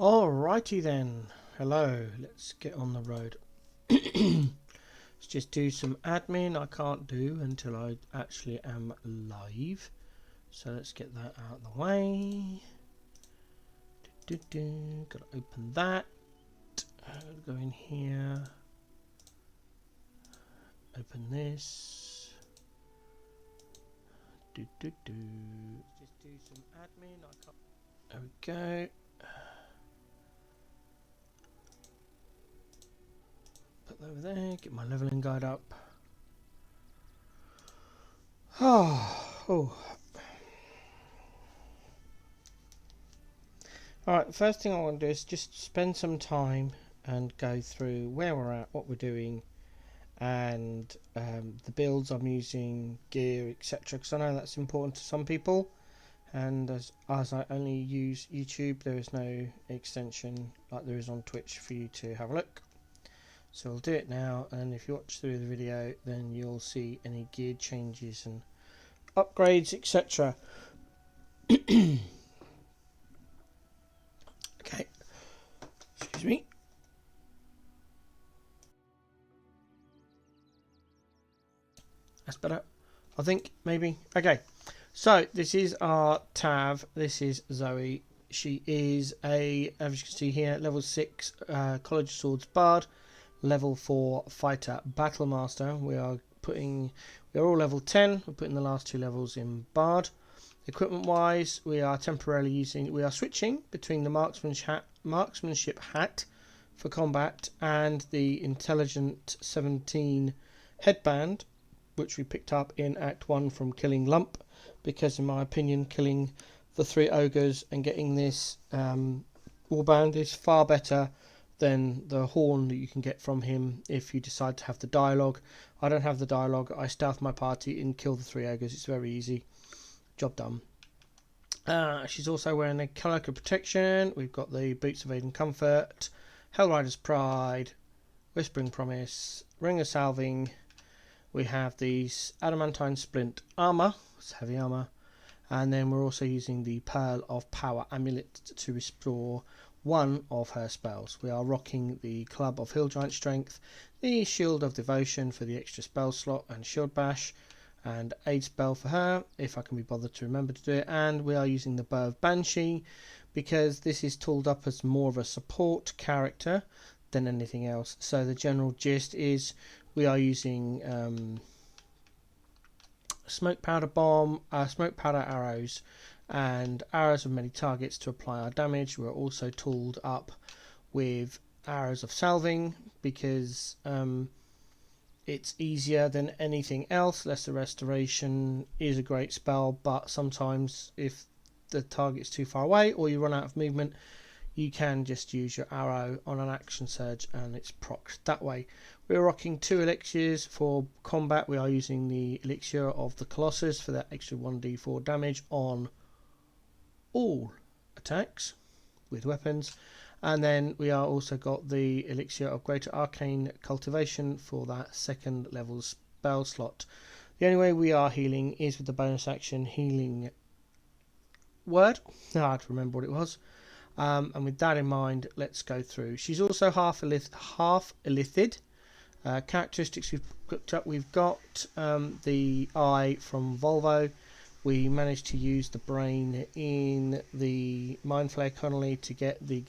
Alrighty then. Hello, let's get on the road. Let's just do some admin I can't do until I actually am live. So let's get that out of the way. Gotta open that. Go in here. Open this. Just do some admin I can't. There we go. Put that over there, get my leveling guide up. Oh. Alright, the first thing I want to do is just spend some time and go through where we're at, what we're doing, and the builds I'm using, gear, etc. Because I know that's important to some people. And as I only use YouTube, there is no extension like there is on Twitch for you to have a look. So I'll do it now, and if you watch through the video then you'll see any gear changes and upgrades, etc. Okay, excuse me. That's better, I think, maybe. Okay, so this is our Tav. This is Zoe. She is a, as you can see here, level 6 College of Swords Bard, level 4 Fighter Battlemaster. We are all level 10. We're putting the last two levels in Bard. Equipment wise, we are switching between the marksmanship hat for combat and the intelligent 17 headband, which we picked up in Act 1 from killing Lump, because in my opinion killing the 3 ogres and getting this warband is far better than the horn that you can get from him if you decide to have the dialogue. I don't have the dialogue. I stealth my party and kill the 3 ogres. It's very easy. Job done. She's also wearing a cloak of protection. We've got the boots of aid and comfort, Hellrider's Pride, Whispering Promise, Ring of Salving. We have these adamantine splint armor. It's heavy armor. And then we're also using the Pearl of Power amulet to restore one of her spells. We are rocking the Club of Hill Giant Strength, the Shield of Devotion for the extra spell slot and Shield Bash, and aid spell for her if I can be bothered to remember to do it. And we are using the Bow of Banshee because this is tooled up as more of a support character than anything else. So the general gist is we are using smoke powder arrows and arrows of many targets to apply our damage. We're also tooled up with arrows of salving because it's easier than anything else. Lesser Restoration is a great spell, but sometimes if the target's too far away or you run out of movement, you can just use your arrow on an action surge and it's procced that way. We're rocking 2 elixirs for combat. We are using the elixir of the Colossus for that extra 1d4 damage on all attacks with weapons, and then we are also got the elixir of greater arcane cultivation for that 2nd level spell slot. The only way we are healing is with the bonus action healing word. I had to remember what it was. And with that in mind, let's go through. She's also half illithid. Characteristics we've looked up. We've got the eye from Volvo. We managed to use the brain in the Mind Flare Connolly to get the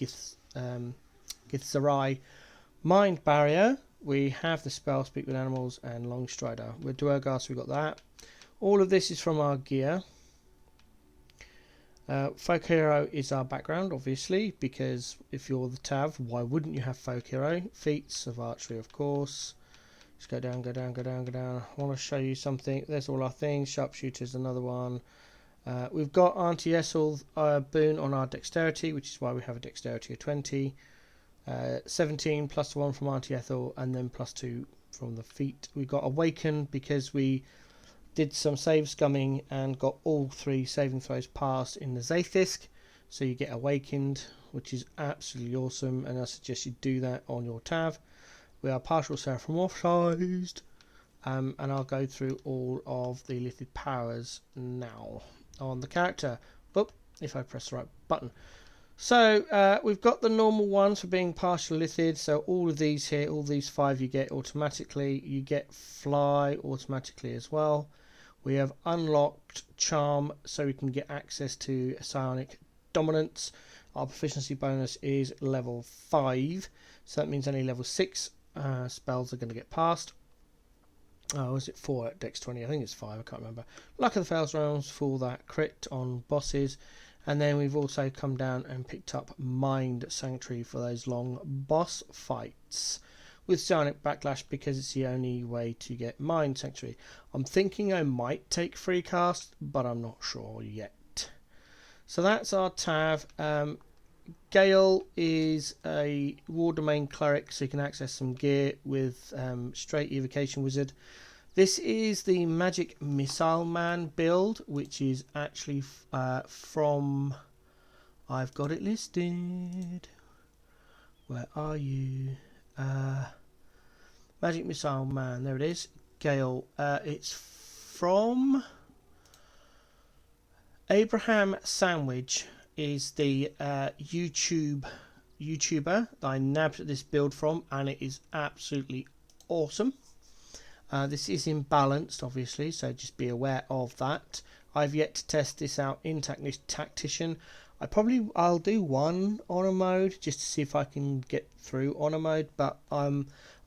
Githzerai Mind Barrier. We have the spell Speak with Animals and Long Strider. We're Duergar, so we got that. All of this is from our gear. Folk Hero is our background, obviously, because if you're the Tav, why wouldn't you have Folk Hero? Feats of Archery, of course. Let's go down, go down, go down, go down. I want to show you something. There's all our things. Sharpshooter's another one. We've got Auntie Essel boon on our dexterity, which is why we have a dexterity of 20. 17 plus 1 from Auntie Ethel, and then plus 2 from the feet. We got Awakened because we did some save scumming and got all 3 saving throws passed in the Zathis, so you get Awakened, which is absolutely awesome, and I suggest you do that on your Tav. We are partial seraphimorphized, and I'll go through all of the lifted powers now on the character. If I press the right button. So we've got the normal ones for being partial lithid. So all of these here, all these 5 you get automatically. You get fly automatically as well. We have unlocked charm, so we can get access to psionic dominance. Our proficiency bonus is level 5, so that means only level 6 spells are going to get passed. Oh, is it 4 at Dex 20? I think it's 5, I can't remember. Luck of the Fails rounds for that crit on bosses. And then we've also come down and picked up Mind Sanctuary for those long boss fights with Psionic Backlash, because it's the only way to get Mind Sanctuary. I'm thinking I might take free cast, but I'm not sure yet. So that's our Tav. Gale is a War Domain Cleric, so you can access some gear with straight Evocation Wizard. This is the Magic Missile Man build, which is actually from... I've got it listed. Where are you? Magic Missile Man, there it is. Gale. It's from... Abraham Sandwich is the YouTuber that I nabbed this build from, and it is absolutely awesome. This is imbalanced, obviously, so just be aware of that. I've yet to test this out in Tactician. I'll do one honor mode just to see if I can get through honor mode, but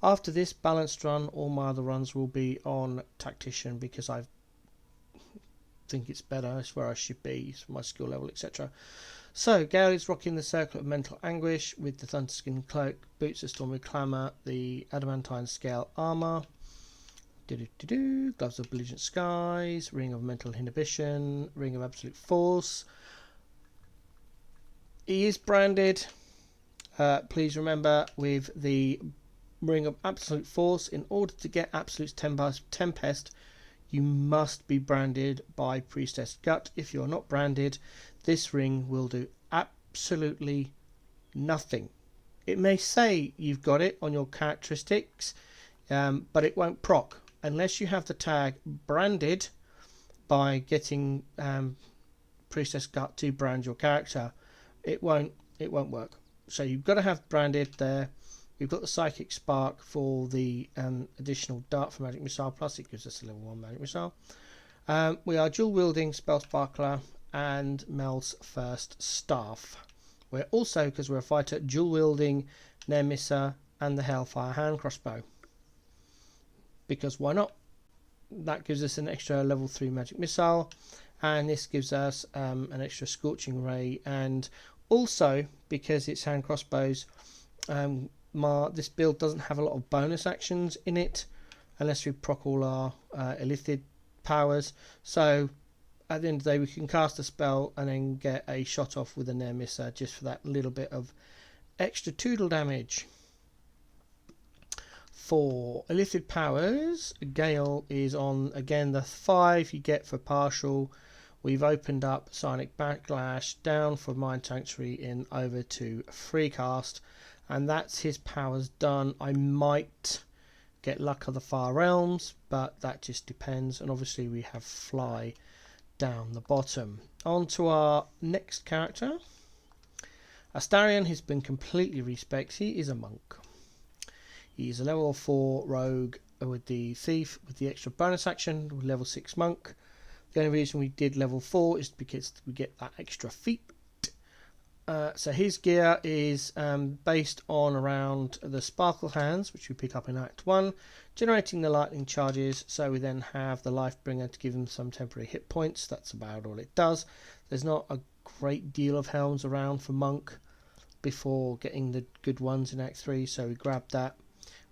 after this balanced run, all my other runs will be on Tactician, because I think it's better. It's where I should be, it's my skill level, etc. So Gale is rocking the Circle of Mental Anguish with the Thunderskin Cloak, Boots of Stormy Clamour, the Adamantine Scale Armour, Gloves of Belligerent Skies, Ring of Mental Inhibition, Ring of Absolute Force. He is branded. Please remember, with the Ring of Absolute Force, in order to get Absolute Tempest, you must be branded by Priestess Gut. If you're not branded, this ring will do absolutely nothing. It may say you've got it on your characteristics, but it won't proc unless you have the tag branded by getting Priestess Gut to brand your character. It won't work. So you've got to have branded there. We've got the Psychic Spark for the additional dart for Magic Missile, plus it gives us a level 1 Magic Missile. We are dual wielding Spell Sparkler and Mel's First Staff. We're also, because we're a fighter, dual wielding Nemesis and the Hellfire Hand Crossbow. Because why not? That gives us an extra level 3 Magic Missile, and this gives us an extra Scorching Ray. And also, because it's hand crossbows, this build doesn't have a lot of bonus actions in it unless we proc all our Illithid powers. So at the end of the day, we can cast a spell and then get a shot off with a Nemesis just for that little bit of extra toodle damage. For Illithid powers, Gale is on, again, the 5 you get for partial. We've opened up Psionic Backlash down for Mind Sanctuary in over to free cast, and that's his powers done. I might get Luck of the Far Realms, but that just depends. And obviously we have Fly down the bottom. On to our next character. Astarion has been completely respec'd. He is a monk. He's a level 4 rogue with the thief with the extra bonus action, with level 6 monk. The only reason we did level 4 is because we get that extra feat. So his gear is based on around the Sparkle Hands, which we pick up in Act 1, generating the lightning charges. So we then have the Lifebringer to give him some temporary hit points. That's about all it does. There's not a great deal of helms around for monk before getting the good ones in Act 3, so we grab that.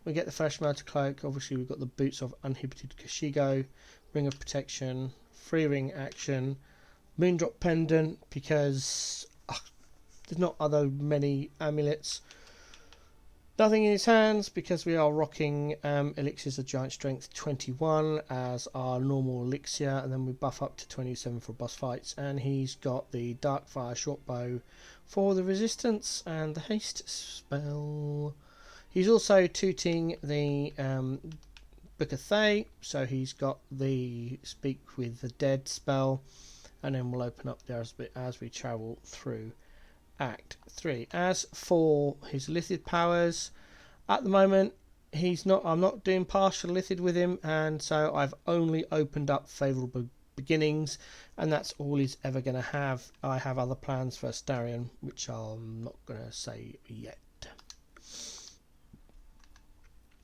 We get the Fresh Motor Cloak. Obviously we've got the Boots of Uninhibited Kashigo, Ring of Protection, Free Ring Action, Moondrop Pendant, because there's not other many amulets. Nothing in his hands, because we are rocking Elixirs of Giant Strength 21 as our normal elixir, and then we buff up to 27 for boss fights. And he's got the Dark Fire Shortbow for the resistance and the haste spell. He's also tooting the Book of Thay, so he's got the Speak with the Dead spell, and then we'll open up there as we travel through Act 3. As for his lithid powers, at the moment I'm not doing partial lithid with him, and so I've only opened up favourable beginnings, and that's all he's ever going to have. I have other plans for Astarion, which I'm not going to say yet.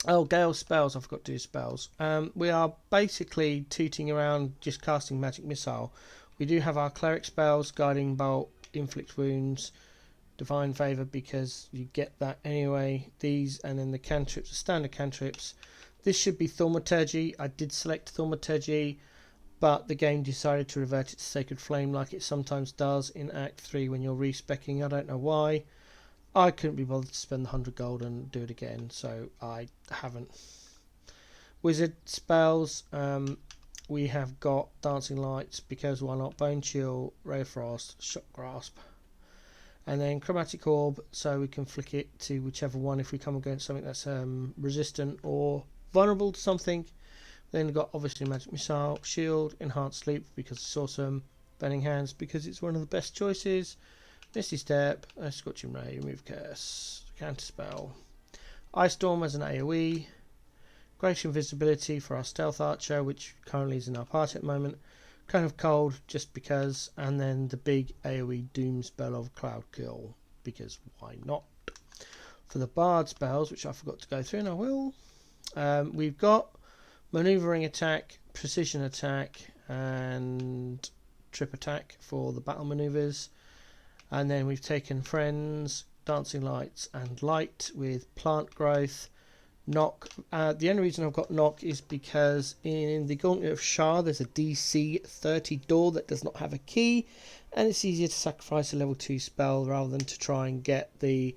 Oh, Gale spells. I forgot to do spells. We are basically tooting around just casting magic missile. We do have our cleric spells, guiding bolt, inflict wounds, divine favour, because you get that anyway. These, and then the cantrips, the standard cantrips. This should be thaumaturgy. I did select thaumaturgy, but the game decided to revert it to sacred flame like it sometimes does in Act 3 when you're respecking. I don't know why. I couldn't be bothered to spend the 100 gold and do it again, so I haven't. Wizard spells, we have got Dancing Lights, because why not, Bone Chill, Ray of Frost, Shock Grasp, and then Chromatic Orb, so we can flick it to whichever one if we come against something that's resistant or vulnerable to something. Then we've got obviously Magic Missile, Shield, Enhanced Sleep because it's awesome, Burning Hands because it's one of the best choices, Misty Step, Scorching Ray, Remove Curse, Counter Spell, Ice Storm as an AoE, Great Invisibility for our Stealth Archer, which currently is in our party at the moment, Cone of Cold just because, and then the big AoE Doom spell of Cloud Kill because why not. For the Bard spells, which I forgot to go through and I will, we've got Maneuvering Attack, Precision Attack and Trip Attack for the battle maneuvers. And then we've taken Friends, Dancing Lights and Light with Plant Growth. Knock. The only reason I've got Knock is because in the Gauntlet of Shah there's a DC 30 door that does not have a key, and it's easier to sacrifice a level 2 spell rather than to try and get the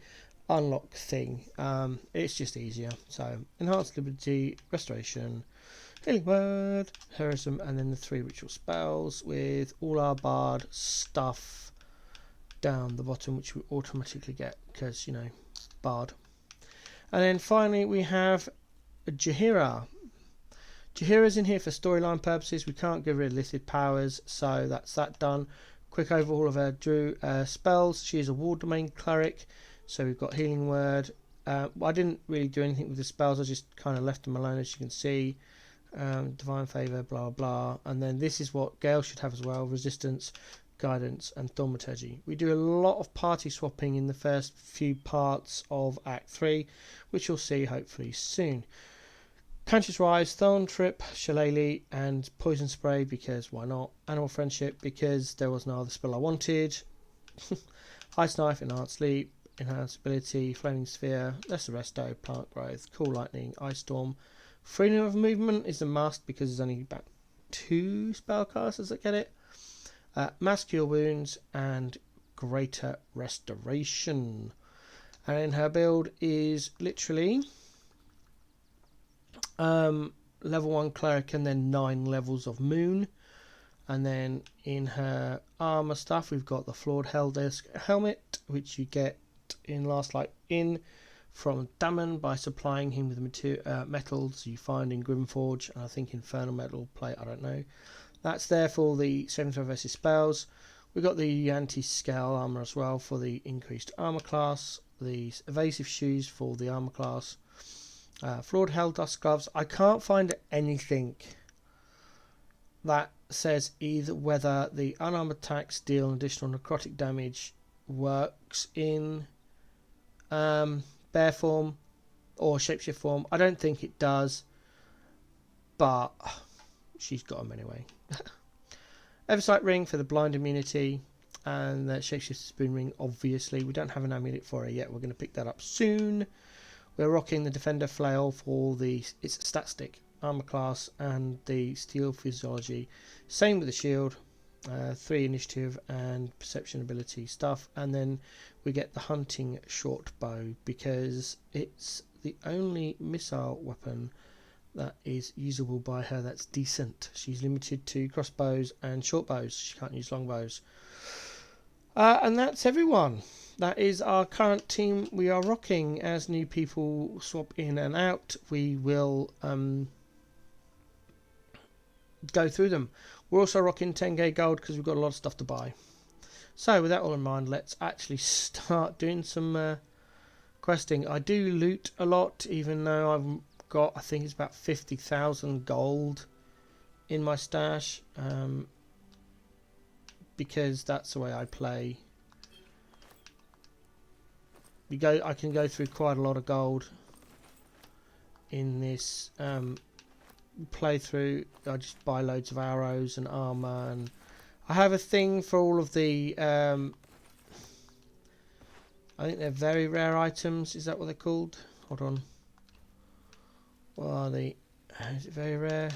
unlock thing. It's just easier. So Enhanced Liberty, Restoration, Healing Word, Heroism, and then the 3 ritual spells with all our Bard stuff down the bottom, which we automatically get because, you know, Bard. And then finally we have Jaheira. Jaheira's in here for storyline purposes. We can't get rid of lithid powers, so that's that done. Quick overhaul of her Drew spells. She is a War Domain Cleric, so we've got Healing Word. I didn't really do anything with the spells, I just kind of left them alone, as you can see. Divine Favour, blah blah, and then this is what Gale should have as well: Resistance, Guidance and Thaumaturgy. We do a lot of party swapping in the first few parts of Act 3, which you'll see hopefully soon. Conscious Rise, Thorn Trip, Shillelagh and Poison Spray because why not. Animal Friendship because there was no other spell I wanted. Ice Knife, Enhanced Sleep, Enhanced Ability, Flaming Sphere, Lesser Resto, Plant Growth, Cool Lightning, Ice Storm. Freedom of Movement is a must because there's only about 2 spellcasters that get it. Mass Cure Wounds and Greater Restoration. And then her build is literally level 1 Cleric and then 9 levels of Moon. And then in her armour stuff we've got the Flawed Helldisk Helmet, which you get in Last Light In from Dammon by supplying him with metals you find in Grimforge, and I think Infernal Metal Plate, I don't know. That's there for the 75 versus spells. We've got the anti-scale armour as well for the increased armour class. The evasive shoes for the armour class. Flawed Helldust gloves. I can't find anything that says either whether the unarmed attacks deal additional necrotic damage works in bear form or shapeshift form. I don't think it does, but she's got them anyway. Eversight Ring for the blind immunity, and the Shapeshift Spoon Ring, obviously. We don't have an amulet for her yet. We're going to pick that up soon. We're rocking the Defender Flail for its stat stick, armor class, and the Steel Physiology. Same with the shield. 3 initiative and perception ability stuff. And then we get the Hunting Short Bow because it's the only missile weapon that is usable by her that's decent. She's limited to crossbows and short bows. She can't use longbows. And that's everyone. That is our current team we are rocking. As new people swap in and out, we will go through them. We're also rocking 10k gold because we've got a lot of stuff to buy. So with that all in mind, let's actually start doing some questing. I do loot a lot, even though I've got, I think it's about 50,000 gold in my stash, because that's the way I play. I can go through quite a lot of gold in this playthrough. I just buy loads of arrows and armor, and I have a thing for all of the I think they're very rare items. Is that what they're called? Hold on. What are they? Is it very rare?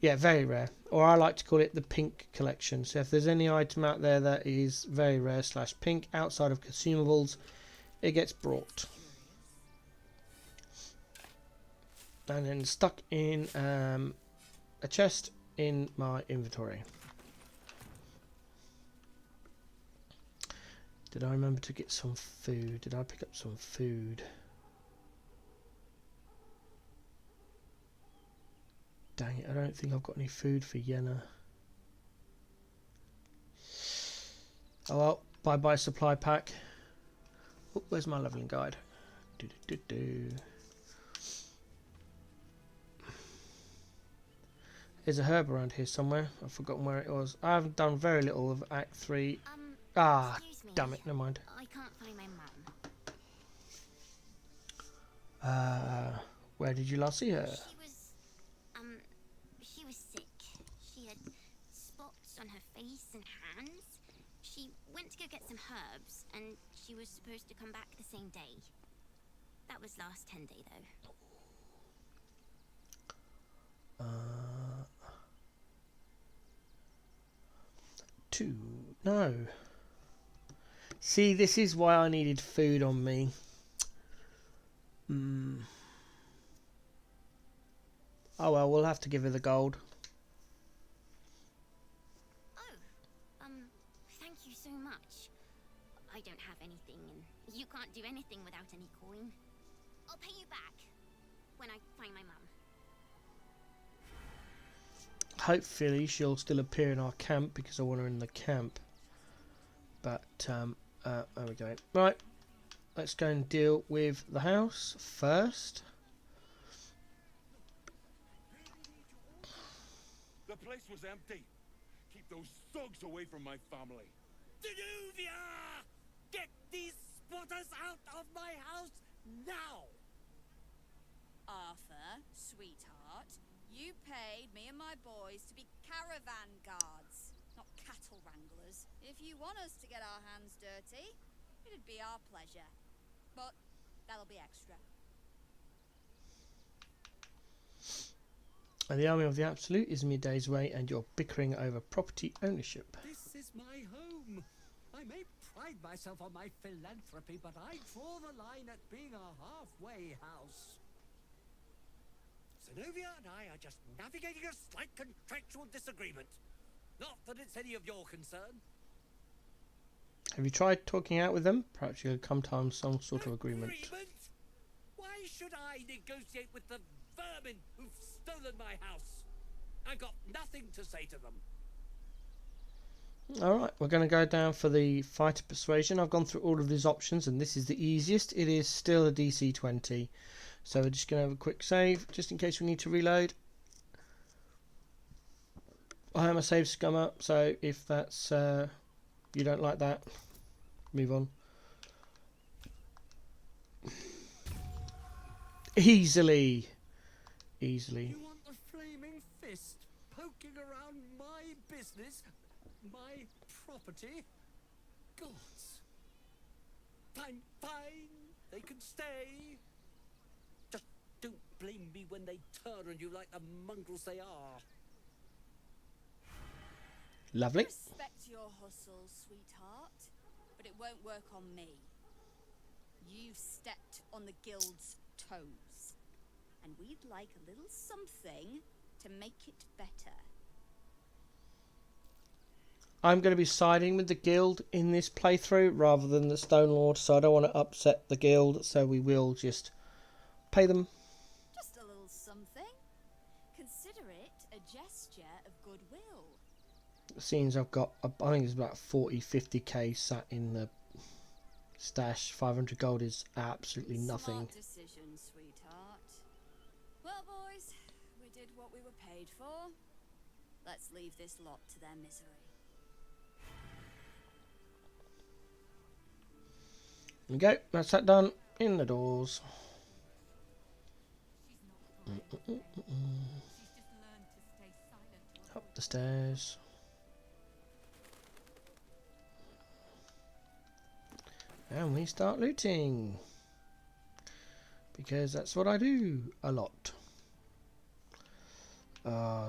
Yeah, very rare. Or I like to call it the pink collection. So if there's any item out there that is very rare / pink outside of consumables, it gets brought. And then stuck in a chest in my inventory. Did I remember to get some food? Did I pick up some food? Dang it, I don't think I've got any food for Yenna. Oh well, bye-bye supply pack. Oh, where's my leveling guide? There's a herb around here somewhere. I've forgotten where it was. I haven't done very little of Act 3. Damn it, never mind. I can't find my mum. Where did you last see her? She was sick. She had spots on her face and hands. She went to go get some herbs, and she was supposed to come back the same day. That was last 10 day, though. 2. No. See, this is why I needed food on me. Oh well, we'll have to give her the gold. Oh, thank you so much. I don't have anything, and you can't do anything without any coin. I'll pay you back when I find my mum. Hopefully she'll still appear in our camp, because I want her in the camp. But there we go. Right, let's go and deal with the house first. The place was empty. Keep those thugs away from my family. Denuvia! Get these spotters out of my house now! Arthur, sweetheart, you paid me and my boys to be caravan guards, not cattle wranglers. If you want us to get our hands dirty, it'd be our pleasure. But that'll be extra. And the Army of the Absolute is middays away, and you're bickering over property ownership. This is my home. I may pride myself on my philanthropy, but I draw the line at being a halfway house. Zenobia and I are just navigating a slight contractual disagreement. Not that it's any of your concern. Have you tried talking out with them? Perhaps you could come to some sort of agreement. Why should I negotiate with the vermin who've stolen my house? I've got nothing to say to them. Alright, we're going to go down for the fighter persuasion. I've gone through all of these options, and this is the easiest. It is still a DC 20. So we're just going to have a quick save, just in case we need to reload. I am a save scummer, so if that's you don't like that, move on. Easily. You want the flaming fist poking around my business, my property? Gods. Fine, they can stay. Just don't blame me when they turn on you like the mongrels they are. Lovely. Respect your hustle, sweetheart, but it won't work on me. You've stepped on the guild's toes, and we'd like a little something to make it better. I'm going to be siding with the guild in this playthrough rather than the Stone Lord, so I don't want to upset the guild, so we will just pay them. Just a little something. Consider it a gesture of goodwill. Seems I've got, I think it's about 40-50k sat in the stash. 500 gold is absolutely nothing. Smart decision, sweetheart. Well, boys, we did what we were paid for. Let's leave this lot to their misery. There we go. That's that done. In the doors. Up the stairs. And we start looting. Because that's what I do a lot.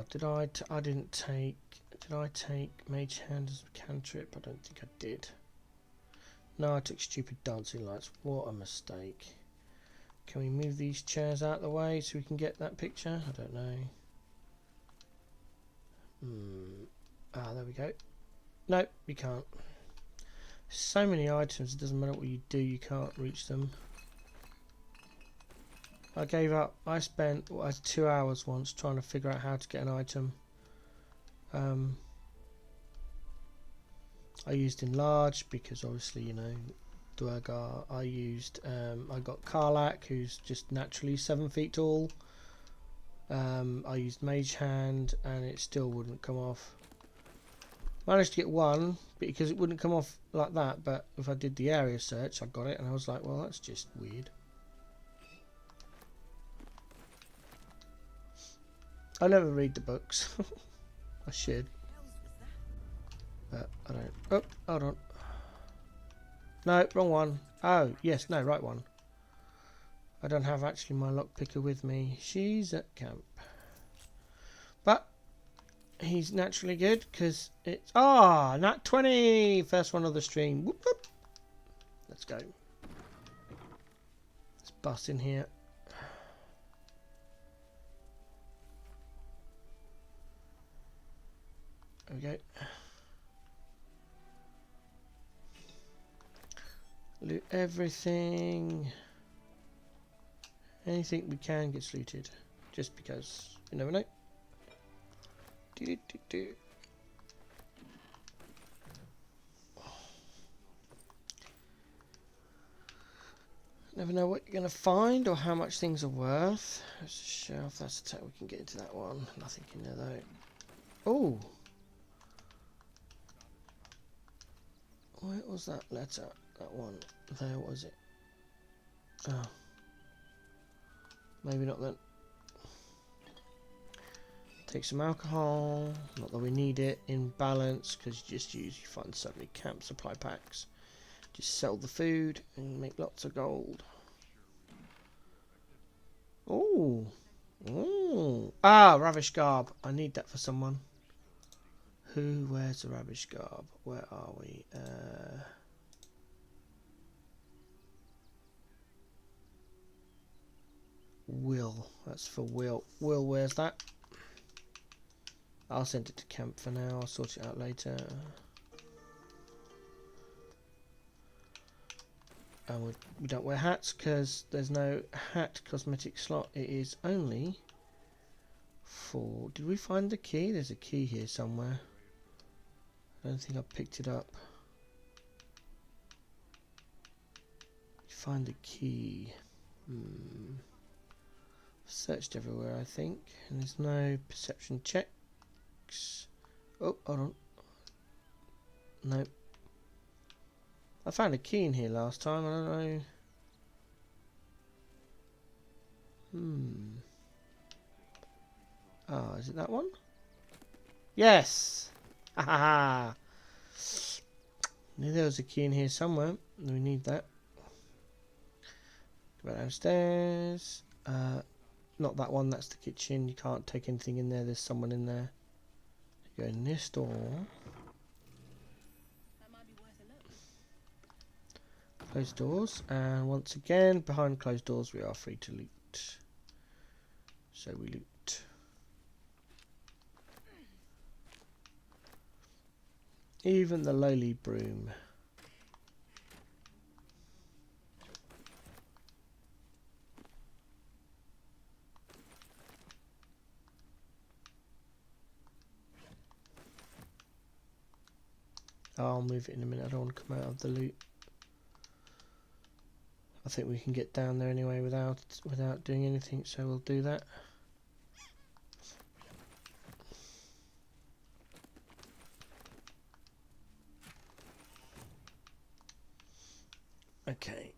Did I didn't take... Did I take Mage Hand as a cantrip? I don't think I did. No, I took Stupid Dancing Lights. What a mistake. Can we move these chairs out of the way so we can get that picture? I don't know. There we go. No, you can't. So many items, it doesn't matter what you do, you can't reach them. I gave up. I spent 2 hours once trying to figure out how to get an item. I used enlarge because obviously, you know, Duergar. I used I got Karlak, who's just naturally 7 feet tall. I used Mage Hand and it still wouldn't come off. Managed to get one because it wouldn't come off like that, but if I did the area search I got it and I was like, well, that's just weird. I never read the books. I should. But I don't. Oh, hold on. No, wrong one. Oh, yes, no, right one. I don't have actually my lockpicker with me. She's at camp. But he's naturally good because it's... Ah, nat 20! First one of the stream. Whoop, whoop. Let's go. Let's bust in here. There we go. Loot everything. Anything we can gets looted. Just because you never know. Never know what you're going to find or how much things are worth. There's a shelf. That's a we can get into that one. Nothing in there though. Oh! Where was that letter? That one. There was it. Oh. Maybe not then. Take some alcohol. Not that we need it. In balance, because you find so many camp supply packs. Just sell the food and make lots of gold. Oh. Oh. Ah, Ravish Garb. I need that for someone. Who wears the Ravish Garb? Where are we? Will. That's for Will. Will wears that. I'll send it to camp for now. I'll sort it out later. And we don't wear hats because there's no hat cosmetic slot. It is only for... Did we find the key? There's a key here somewhere. I don't think I picked it up. Find the key. Searched everywhere, I think. And there's no perception checks. Oh, hold on. Nope. I found a key in here last time. I don't know. Ah, is it that one? Yes! Ha ha ha! Knew there was a key in here somewhere. We need that. Go downstairs. Not that one, that's the kitchen. You can't take anything in there. There's someone in there. Go in this door. Closed doors, and once again behind closed doors we are free to loot. So we loot. Even the lowly broom. I'll move it in a minute. I don't want to come out of the loot. I think we can get down there anyway without doing anything, so we'll do that. Okay,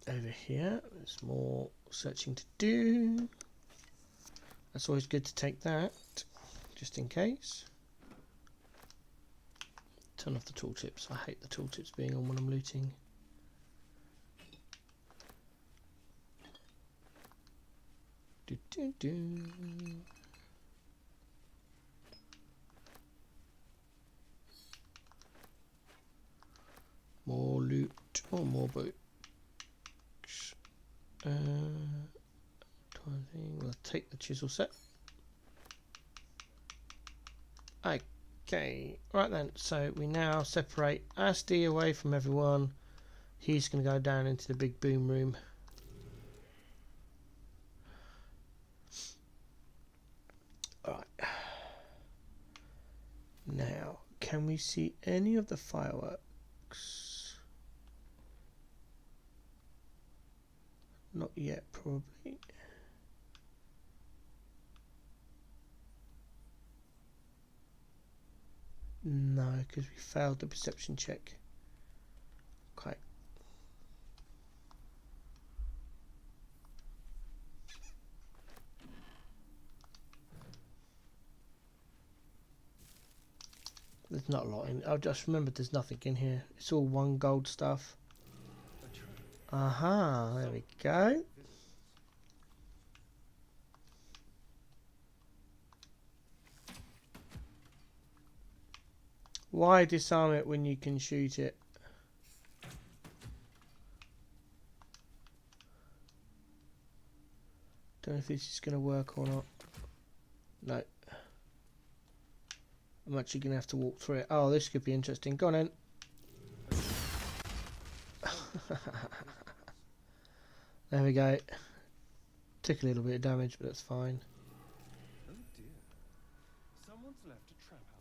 over here there's more searching to do. That's always good to take that, just in case. Turn off the tooltips. I hate the tooltips being on when I'm looting. Do do do. More loot. Oh, more books. We'll take the chisel set. Okay, right then. So we now separate Asti away from everyone. He's going to go down into the big boom room. Alright. Now, can we see any of the fireworks? Not yet, probably. No, because we failed the perception check. Okay. There's not a lot in. I just remembered there's nothing in here. It's all 1 gold stuff. Aha, there we go. Why disarm it when you can shoot it? Don't know if this is going to work or not. No. I'm actually going to have to walk through it. Oh, this could be interesting. Go on in. There we go. Took a little bit of damage, but that's fine. Oh dear. Someone's left a trap out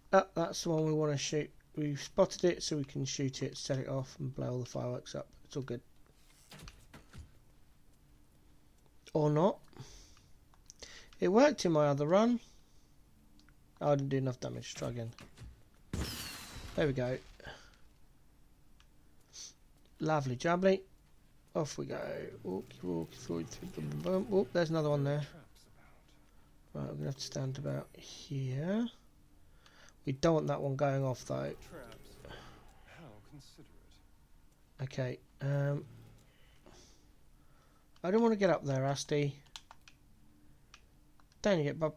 for us. Oh, that's the one we want to shoot. We've spotted it, so we can shoot it, set it off, and blow all the fireworks up. It's all good. Or not. It worked in my other run. Oh, I didn't do enough damage. Try again. There we go. Lovely jubbly. Off we go. Walk through the bump. Oh, there's another one there. Right, we're going to have to stand about here. We don't want that one going off though. Traps. How considerate. Okay. I don't want to get up there, Asti. Down you get, bub.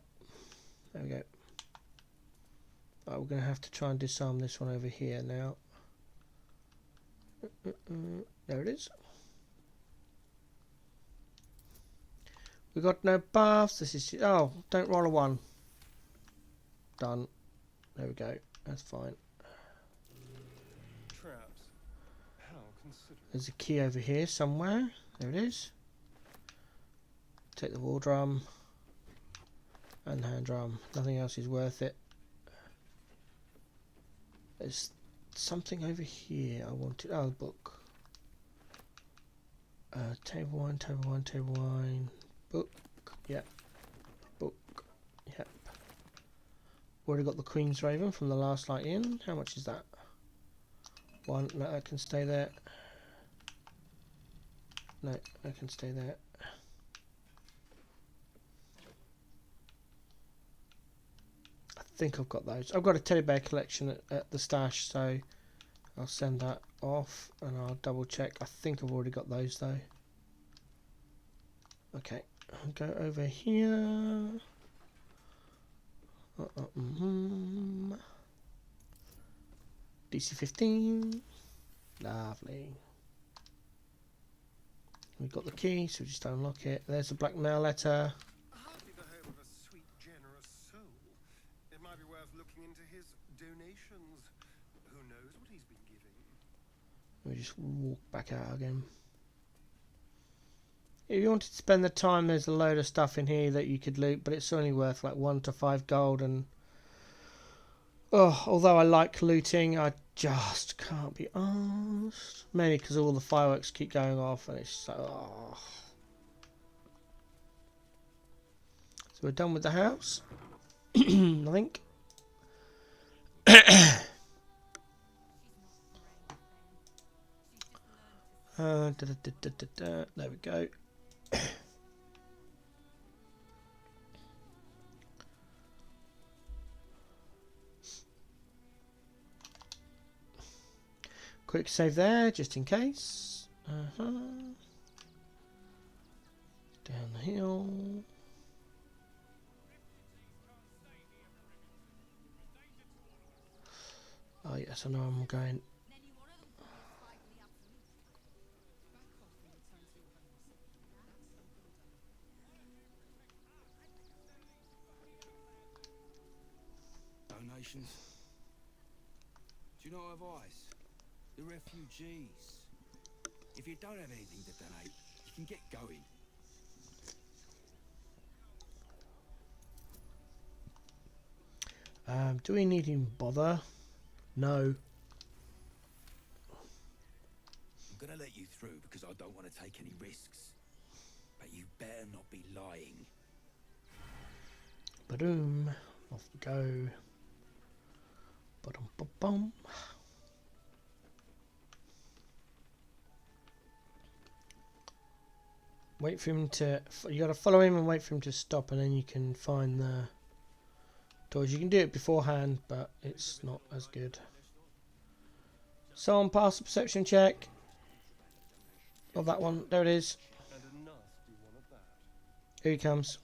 There we go. Right, we're going to have to try and disarm this one over here now. There it is. We got no buffs. This is oh, don't roll a 1. Done. There we go. That's fine. Traps. How considerate. There's a key over here somewhere. There it is. Take the war drum and the hand drum. Nothing else is worth it. There's something over here I wanted. Oh, the book. Table wine. Book. Yep. Book. Yep. Already got the Queen's Raven from the last light in. How much is that? 1. No, I can stay there. No, I can stay there. I think I've got those. I've got a teddy bear collection at the stash, so I'll send that off and I'll double check. I think I've already got those though. Okay, I'll go over here. DC 15. Lovely. We've got the key, so we just unlock it. There's the blackmail letter. Hardly the home of a sweet, generous soul. It might be worth looking into his donations. Who knows what he's been giving? We just walk back out again. If you wanted to spend the time, there's a load of stuff in here that you could loot, but it's only worth like 1 to 5 gold, and Oh, although I like looting, I just can't be arsed. Mainly because all the fireworks keep going off and it's so... Oh. So we're done with the house, I think. There we go. Quick save there, just in case. Down the hill. Oh yes, I know I'm going. Donations? Do you not have eyes? The refugees. If you don't have anything to donate, you can get going. Do we need him bother? No. I'm gonna let you through because I don't want to take any risks. But you better not be lying. Ba-doom. Off we go. Ba-dum-ba-bum. Wait for him to... You gotta follow him and wait for him to stop, and then you can find the doors. You can do it beforehand, but it's not as good. Someone pass the perception check. Oh, that one. There it is. And a nasty one at that. Here he comes.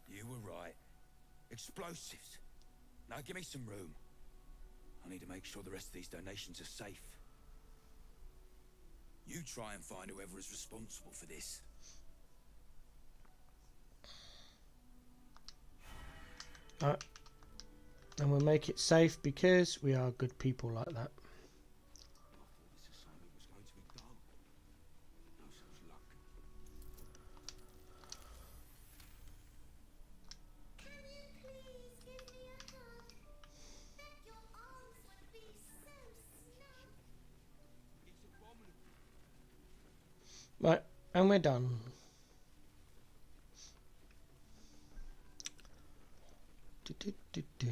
You were right. Explosives. Now give me some room. I need to make sure the rest of these donations are safe. You try and find whoever is responsible for this. Alright. And we'll make it safe because we are good people like that. This assignment was going to be dull. No such luck. Can you please give me a hug? Bet your arms would be so snug. It's abominable. Right, and we're done. Do.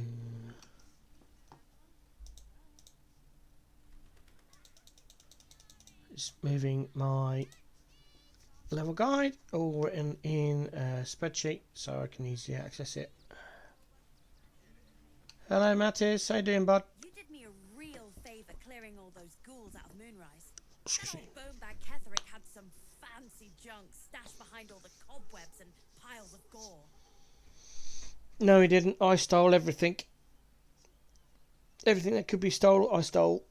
Just moving my level guide, all written in a spreadsheet so I can easily access it. Hello Mattis, how you doing, bud? You did me a real favour clearing all those ghouls out of Moonrise. Excuse That me. old bonebag Ketherick had some fancy junk stashed behind all the cobwebs and piles of gore. No, he didn't. I stole everything. Everything that could be stole, I stole.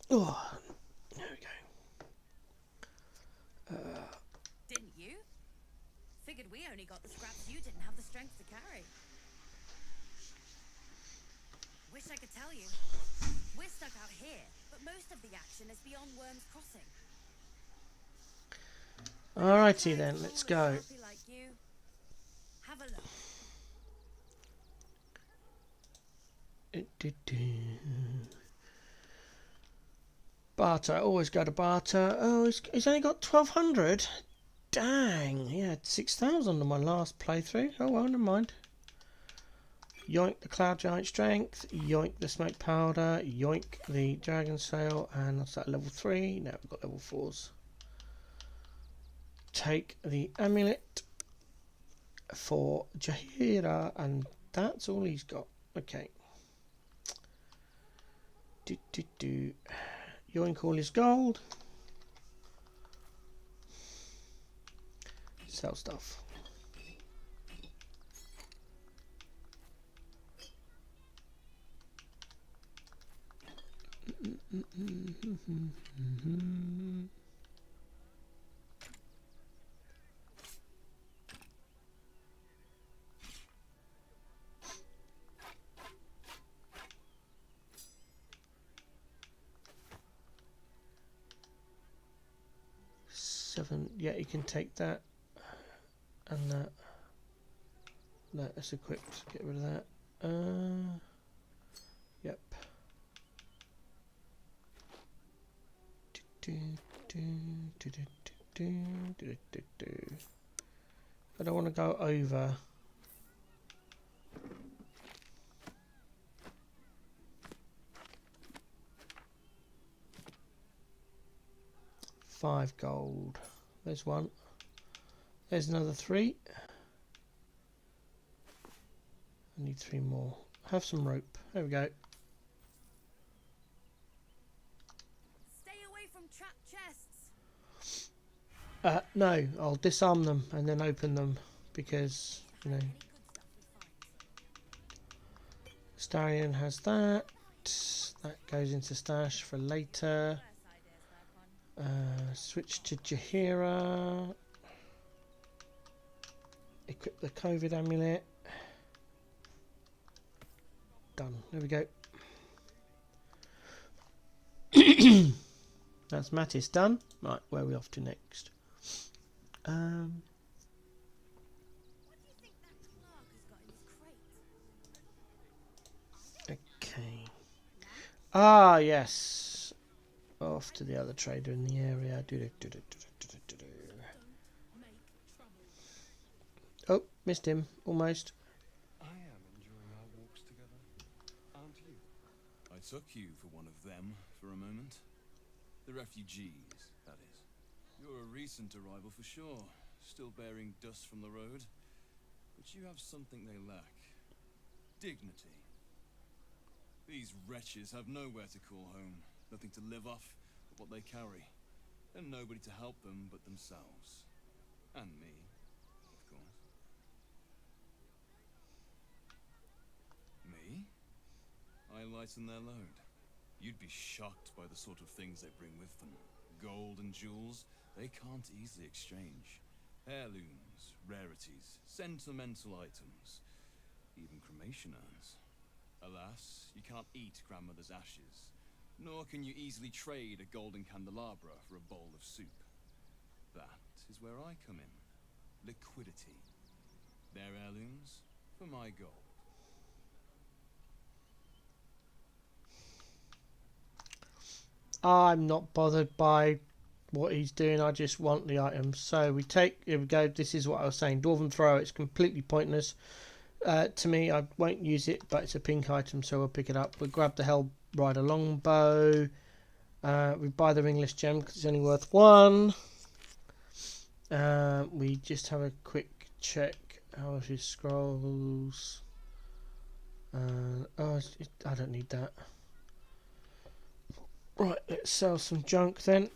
Oh, there we go. Didn't you? Figured we only got the scraps you didn't have the strength to carry. Wish I could tell you. We're stuck out here, but most of the action is beyond Worm's Crossing. Alrighty then, let's go. Like you, have a look. Barter, always go to barter. Oh, he's only got 1200. Dang, he had 6000 on my last playthrough. Oh well, never mind. Yoink the cloud giant strength, yoink the smoke powder, yoink the dragon sail, and that's at level 3. Now we've got level 4s. Take the amulet for Jahira, and that's all he's got. Okay. Yoink all his gold. Sell stuff. Yeah, you can take that and that. No, that's equipped. Get rid of that. Yep. I don't want to go over. £5 gold. There's one. There's another 3. I need 3 more. Have some rope. There we go. Stay away from trap chests. No, I'll disarm them and then open them because, you know, Any good stuff we find. Starion has that. That goes into stash for later. Worse ideas, that one. Switch to Jaheira. Equip the COVID amulet. Done. There we go. That's Mattis done. Right, where are we off to next? What do you think that clerk has got in his crate? Okay. Ah, yes. Off to the other trader in the area. Oh, missed him. Almost. I am enjoying our walks together. Aren't you? I took you for one of them for a moment. The refugees, that is. You're a recent arrival for sure, still bearing dust from the road. But you have something they lack. Dignity. These wretches have nowhere to call home, nothing to live off but what they carry, and nobody to help them but themselves. And me, of course. Me? I lighten their load. You'd be shocked by the sort of things they bring with them. Gold and jewels, they can't easily exchange. Heirlooms, rarities, sentimental items, even cremation urns. Alas, you can't eat grandmother's ashes, nor can you easily trade a golden candelabra for a bowl of soup. That is where I come in. Liquidity. Their heirlooms for my gold. I'm not bothered by what he's doing. I just want the items. So we take, here we go. This is what I was saying. Dwarven throw. It's completely pointless. To me, I won't use it, but it's a pink item, so we'll pick it up. We grab the Hell Rider longbow. We buy the ringless gem because it's only worth 1. We just have a quick check. How is his scrolls? I don't need that. Right, let's sell some junk then.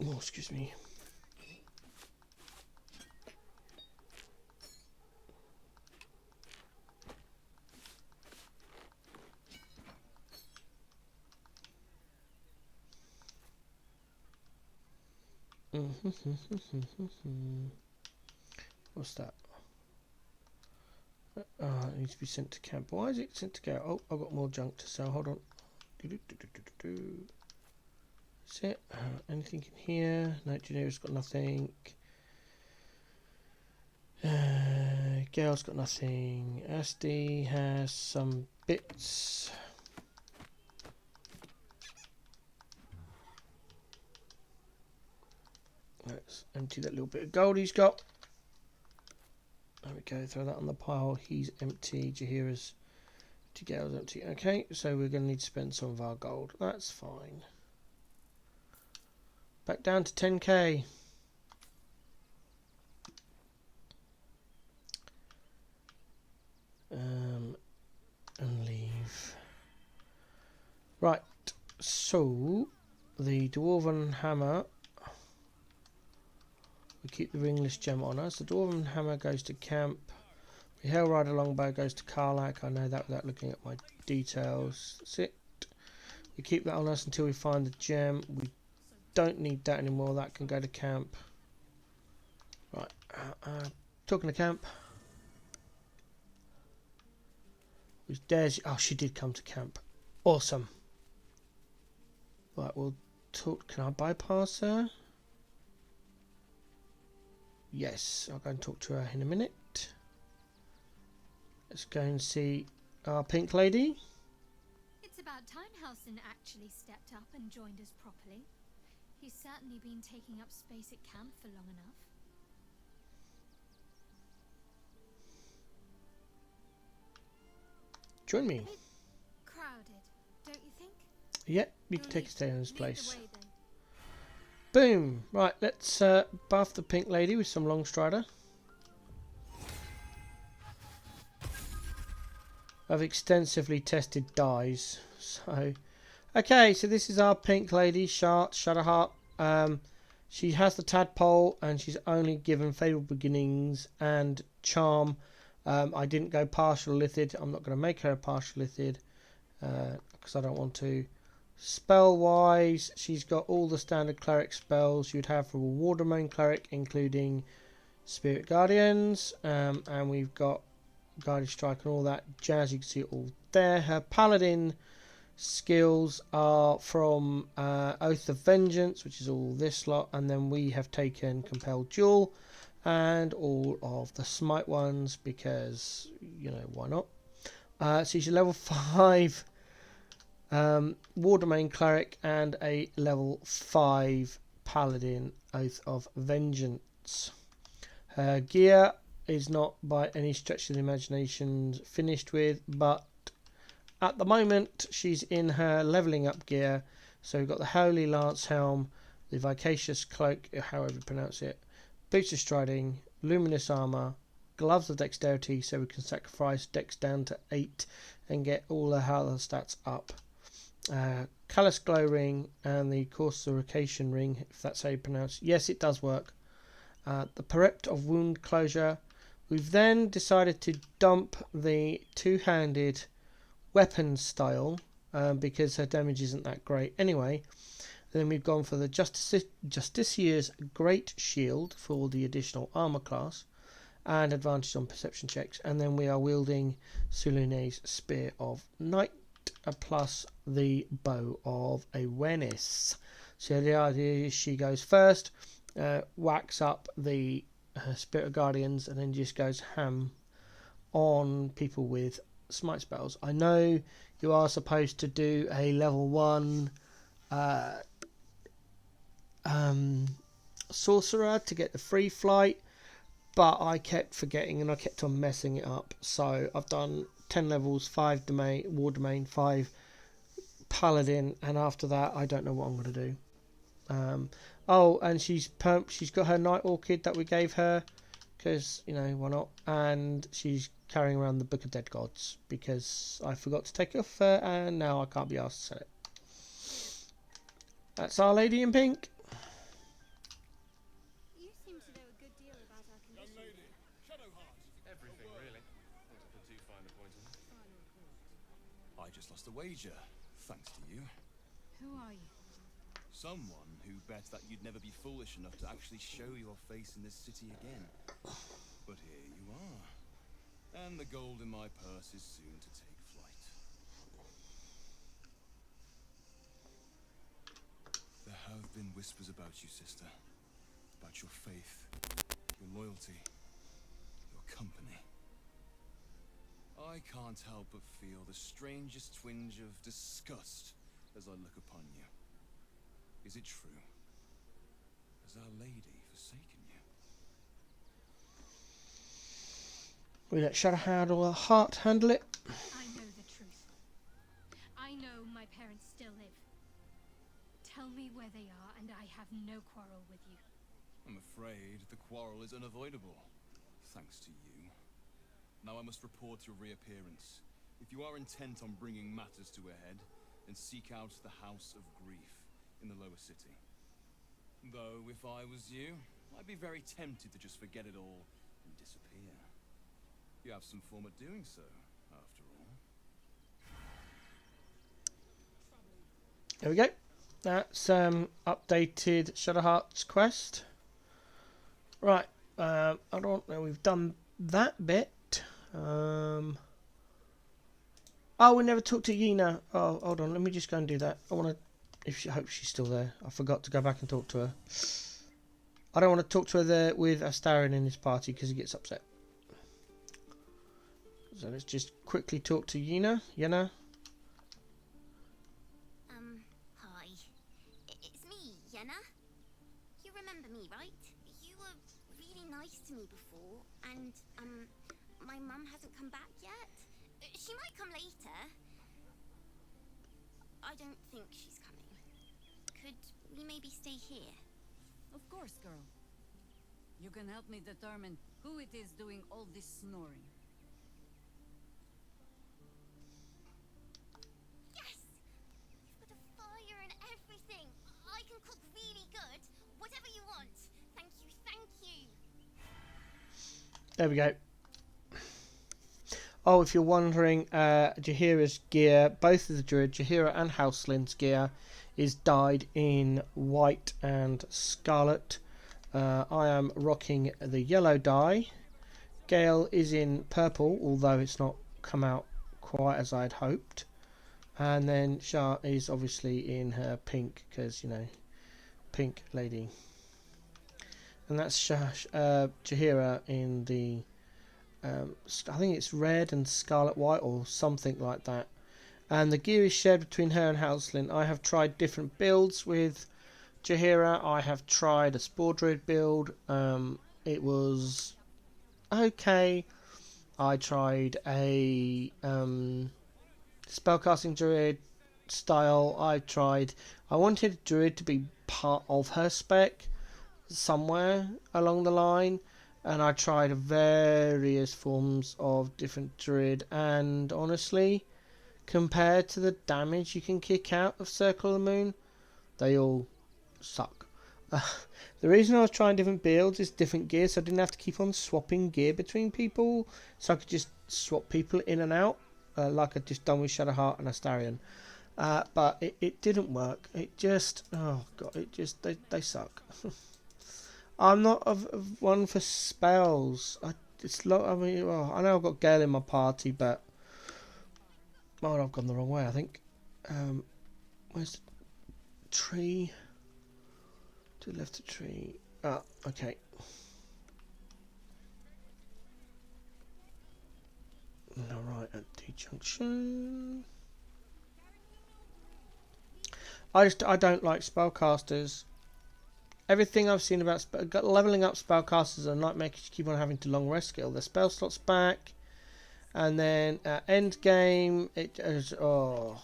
Oh, excuse me. What's that? It needs to be sent to camp. Why is it sent to camp? Oh, I've got more junk to sell. Hold on. That's it. Anything in here? No, Genera's got nothing. Gail's got nothing. Asti has some bits. Let's empty that little bit of gold he's got. There we go, throw that on the pile. He's empty. Jaheira's empty. Gail's empty. Okay, so we're going to need to spend some of our gold. That's fine. Back down to 10k. And leave. Right, so the Dwarven Hammer. We keep the ringless gem on us. The Dwarven Hammer goes to camp. The Hell Rider longbow goes to Karlak. I know that without looking at my details. That's it. We keep that on us until we find the gem. We don't need that anymore. That can go to camp. Right. Talking to camp. Who's Dares? Oh, she did come to camp. Awesome. Right, we'll talk. Can I bypass her? Yes, I'll go and talk to her in a minute. Let's go and see our pink lady. It's about time Halsin actually stepped up and joined us properly. He's certainly been taking up space at camp for long enough. Join me. A bit crowded, don't you think? Yep, you can You'll take need a stay in to this lead place. the way, then. Boom! Right, let's buff the pink lady with some long strider. I've extensively tested dyes, so okay. So this is our pink lady, Shadowheart. She has the tadpole, and she's only given favourable beginnings and charm. I didn't go partial lithid. I'm not going to make her a partial lithid because I don't want to. Spell wise, she's got all the standard cleric spells you'd have for a war domain cleric, including Spirit Guardians, and we've got Guardian Strike and all that jazz. You can see it all there. Her paladin skills are from Oath of Vengeance, which is all this lot, and then we have taken Compelled Duel and all of the Smite ones because, you know, why not? So she's a level 5 war domain cleric and a level 5 paladin, Oath of Vengeance. Her gear is not by any stretch of the imagination finished with, but at the moment she's in her leveling up gear. So we've got the Holy Lance Helm, the Vicacious Cloak, however you pronounce it, Boots of Striding, Luminous Armour, Gloves of Dexterity, so we can sacrifice Dex down to 8 and get all the other stats up. Callous Glow Ring and the Corsurication Ring, if that's how you pronounce it. Yes, it does work. The Percept of Wound Closure. We've then decided to dump the two-handed weapon style because her damage isn't that great anyway. And then we've gone for the Justiciar's Great Shield for the additional armor class and advantage on perception checks. And then we are wielding Sulune's Spear of Night plus the Bow of Awareness. So the idea is she goes first, whacks up the Spirit of Guardians, and then just goes ham on people with smite spells. I know you are supposed to do a level 1 sorcerer to get the free flight, but I kept forgetting and I kept on messing it up. So I've done 10 levels, 5 domain, war domain, 5 paladin, and after that I don't know what I'm going to do. Oh, and she's got her Night Orchid that we gave her because, you know, why not? And she's carrying around the Book of Dead Gods because I forgot to take it off her, and now I can't be asked to sell it. That's our lady in pink. You seem to know a good deal about our condition. Everything, really. Not to put too fine a point on it. I just lost a wager, thanks to you. Who are you? Someone who bet that you'd never be foolish enough to actually show your face in this city again. But here you are. And the gold in my purse is soon to take flight. There have been whispers about you, sister. About your faith, your loyalty, your company. I can't help but feel the strangest twinge of disgust as I look upon you. Is it true? Has Our Lady forsaken you? We let Shadowheart handle it. I know the truth. I know my parents still live. Tell me where they are, and I have no quarrel with you. I'm afraid the quarrel is unavoidable, thanks to you. Now I must report your reappearance. If you are intent on bringing matters to a head, then seek out the House of Grief in the lower city. Though, if I was you, I'd be very tempted to just forget it all and disappear. You have some form at doing so, after all. There we go. That's updated Shadowheart's quest. Right, I don't know. We've done that bit. Oh, we never talked to Yena. Oh, hold on. Let me just go and do that. I want to. I hope she's still there. I forgot to go back and talk to her. I don't want to talk to her there with Astarion in this party because he gets upset. So let's just quickly talk to Yenna. Yenna. Hi. It's me, Yenna. You remember me, right? You were really nice to me before, and, my mum hasn't come back yet. She might come later. I don't think she's coming. Could we maybe stay here? Of course, girl. You can help me determine who it is doing all this snoring. Yes! You've got a fire and everything. I can cook really good. Whatever you want. Thank you, thank you. There we go. Oh, if you're wondering, Jaheira's gear, both of the Druid, Jaheira and Houselin's gear, is dyed in white and scarlet. I am rocking the yellow dye. Gale is in purple, although it's not come out quite as I'd hoped. And then Shah is obviously in her pink, because, you know, pink lady. And that's Jaheira in the... I think it's red and scarlet white or something like that. And the gear is shared between her and Houselin. I have tried different builds with Jaheira. I have tried a Spore Druid build. It was okay. I tried a spellcasting Druid style. I wanted Druid to be part of her spec somewhere along the line. And I tried various forms of different Druid, and honestly, compared to the damage you can kick out of Circle of the Moon, they all suck. The reason I was trying different builds is different gear, so I didn't have to keep on swapping gear between people, so I could just swap people in and out, like I'd just done with Shadowheart and Astarion. But it didn't work. It just, oh god, they suck. I'm not of one for spells. I know I've got Gale in my party, but I've gone the wrong way, I think. Where's the tree? To the left of the tree. Ah, okay. Alright, at D junction. I don't like spellcasters. Everything I've seen about leveling up spellcasters and not making you keep on having to long rest skill. Their spell slots back, and then end game it is hello.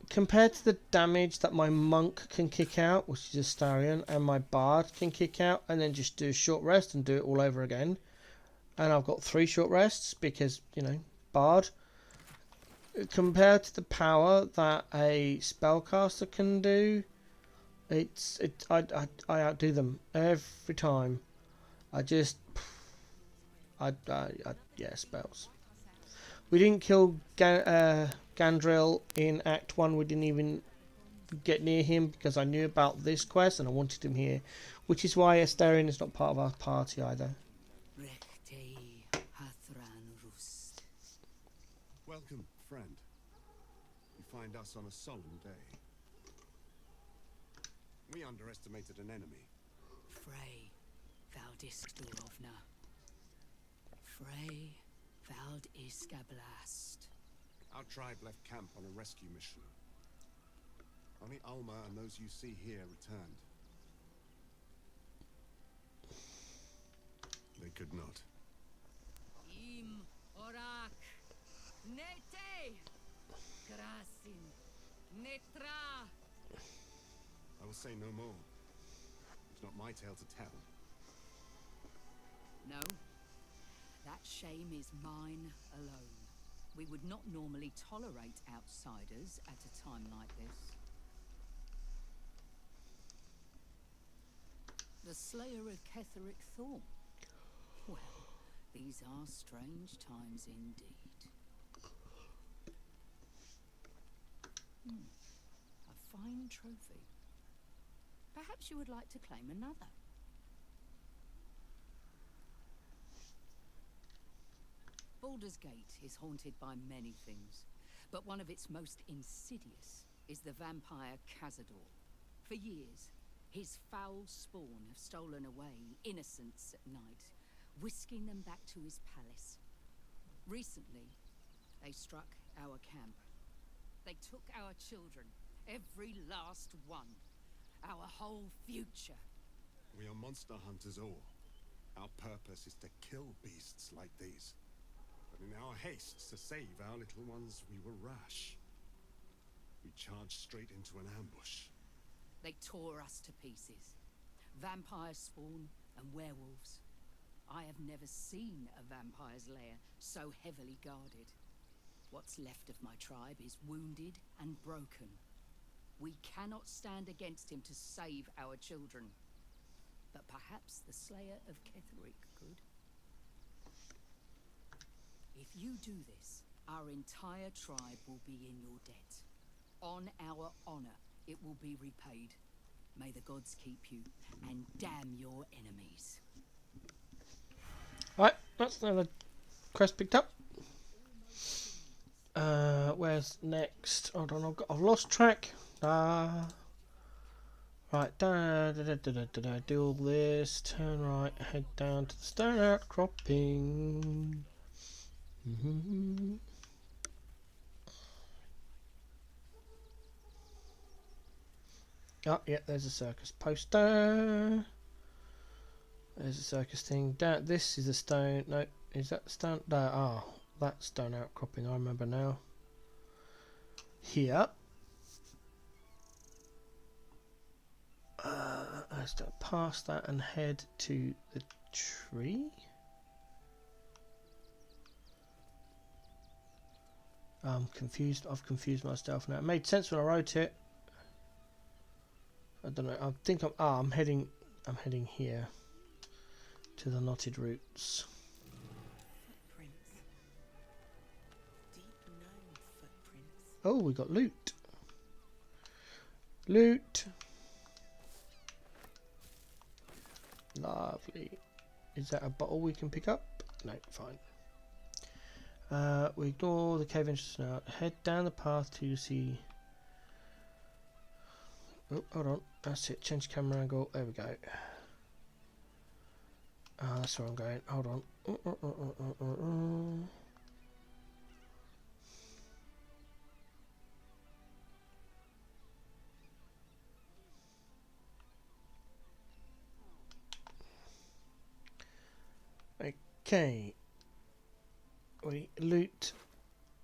Compared to the damage that my monk can kick out, which is Astarion, and my bard can kick out, and then just do a short rest and do it all over again. And I've got 3 short rests because, you know, bard. Compared to the power that a spellcaster can do, I outdo them every time. Yeah, spells. We didn't kill Gandril in Act 1. We didn't even get near him because I knew about this quest and I wanted him here, which is why Astarion is not part of our party either. Welcome, friend. You find us on a solemn day. We underestimated an enemy. Frey, Valdisk Durovna. Frey, Vald Iskablast. Our tribe left camp on a rescue mission. Only Alma and those you see here returned. They could not. Im Orak. Nete! Grasin. Netra! I will say no more. It's not my tale to tell. No. That shame is mine alone. We would not normally tolerate outsiders at a time like this. The Slayer of Ketheric Thorn. Well, these are strange times indeed. A fine trophy. Perhaps you would like to claim another. Baldurs Gate is haunted by many things, but one of its most insidious is the vampire Cazador. For years, his foul spawn have stolen away innocents at night, whisking them back to his palace. Recently, they struck our camp. They took our children, every last one, our whole future. We are monster hunters all. Our purpose is to kill beasts like these. But in our haste to save our little ones, we were rash. We charged straight into an ambush. They tore us to pieces. Vampire spawn and werewolves. I have never seen a vampire's lair so heavily guarded. What's left of my tribe is wounded and broken. We cannot stand against him to save our children. But perhaps the Slayer of Ketheric could. If you do this, our entire tribe will be in your debt. On our honor, it will be repaid. May the gods keep you, and damn your enemies. Right, that's another quest picked up. Where's next? Hold on, I've lost track. Right, do all this, turn right, head down to the stone outcropping. Oh, yeah, there's a circus poster. There's a circus thing. Down, this is a stone. No, is that stone? No, oh, that's stone outcropping. I remember now. Here. I have to pass that and head to the tree. I'm confused. I've confused myself now. It made sense when I wrote it. I don't know. I think I'm heading here to the knotted roots. Footprints. Deep gnome footprints. Oh, we got loot. Loot. Lovely. Is that a bottle we can pick up? No, fine. We ignore the cave entrance now. Head down the path to see. Oh, hold on. That's it. Change camera angle. There we go. That's where I'm going. Hold on. Okay. We loot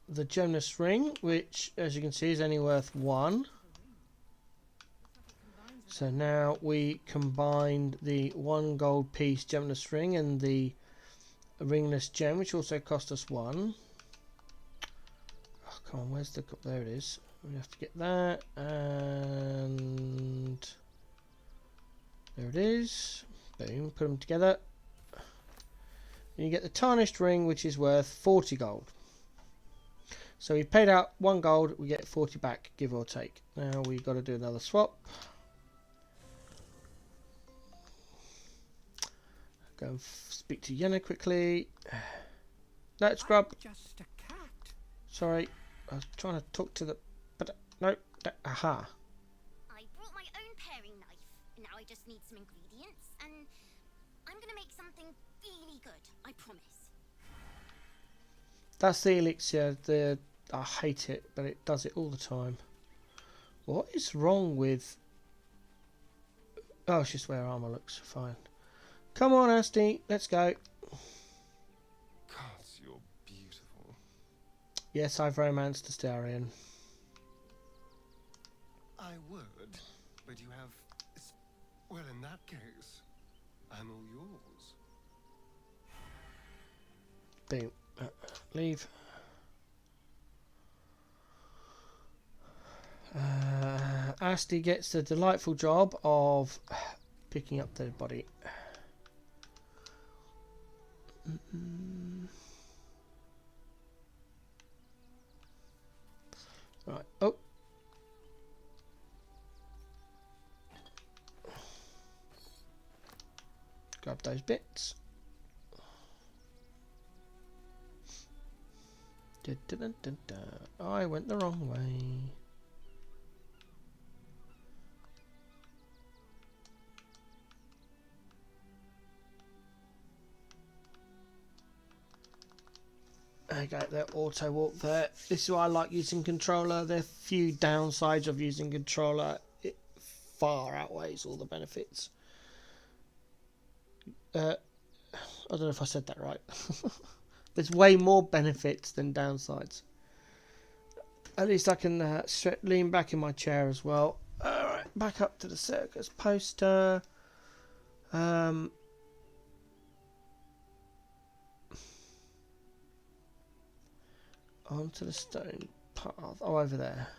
the gemless ring, which, as you can see, is only worth 1. So now we combined the 1 gold piece gemless ring and the ringless gem, which also cost us 1. Oh, come on, where's the... There it is. We have to get that, and there it is. Boom, put them together. And you get the tarnished ring, which is worth 40 gold. So we paid out 1 gold, we get 40 back, give or take. Now we've got to do another swap. Go and speak to Yenna quickly. No, scrub. Just a cat. Sorry, I was trying to talk to the... But no, aha. I brought my own paring knife. Now I just need some ingredients, and I'm gonna make something really good. I promise. That's the elixir. I hate it, but it does it all the time. What is wrong with... Oh, it's just where armor looks fine. Come on, Asti, let's go. Gods, you're beautiful. Yes, I've romanced Astarion. I would, but you have... Well, in that case, I'm all yours. Boom. Leave. Asti gets the delightful job of picking up the body. Right. Oh. Grab those bits. Dun, dun, dun, dun, dun. I went the wrong way. Okay, they're auto walk there. This is why I like using controller. There are few downsides of using controller. It far outweighs all the benefits. I don't know if I said that right. There's way more benefits than downsides. At least I can lean back in my chair as well. Alright, back up to the circus poster. Onto the stone path. Oh, over there.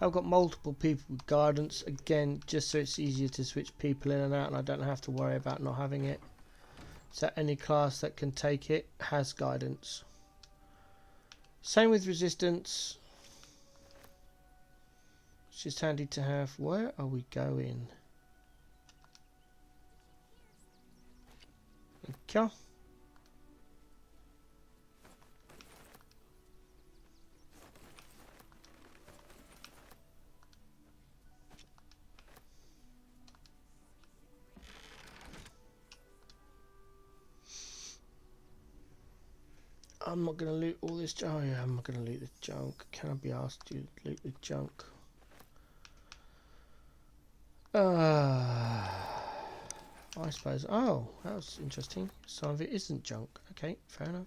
I've got multiple people with guidance, again, just so it's easier to switch people in and out and I don't have to worry about not having it. So any class that can take it has guidance. Same with resistance. It's just handy to have. Where are we going? Okay. I'm not going to loot all this junk. Oh yeah, I'm not going to loot the junk. Can I be asked to loot the junk? I suppose. Oh, that was interesting. Some of it isn't junk. Okay, fair enough.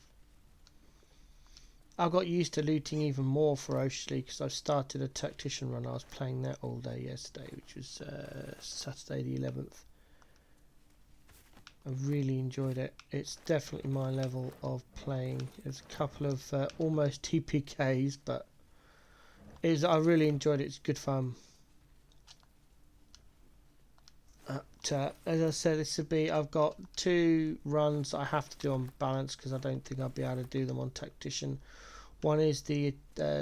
I got used to looting even more ferociously because I've started a tactician run. I was playing that all day yesterday, which was Saturday the 11th. I really enjoyed it. It's definitely my level of playing. There's a couple of almost TPKs, but I really enjoyed it. It's good fun. As I said, this would be. I've got 2 runs I have to do on balance because I don't think I'll be able to do them on tactician. One is the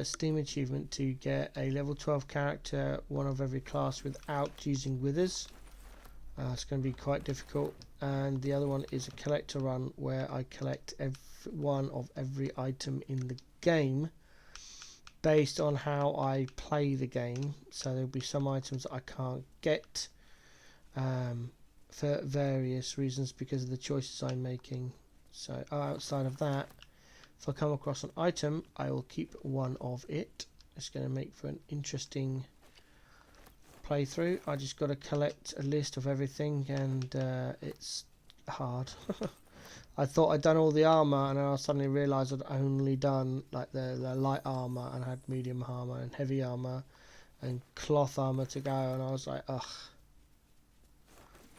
Steam achievement to get a level 12 character, one of every class, without using withers. It's going to be quite difficult. And the other one is a collector run where I collect one of every item in the game based on how I play the game. So there'll be some items that I can't get for various reasons because of the choices I'm making. So outside of that, if I come across an item, I will keep one of it. It's going to make for an interesting playthrough. I just got to collect a list of everything, and it's hard. I thought I'd done all the armor, and then I suddenly realised I'd only done like the light armor, and I had medium armor and heavy armor and cloth armor to go, and I was like, ugh.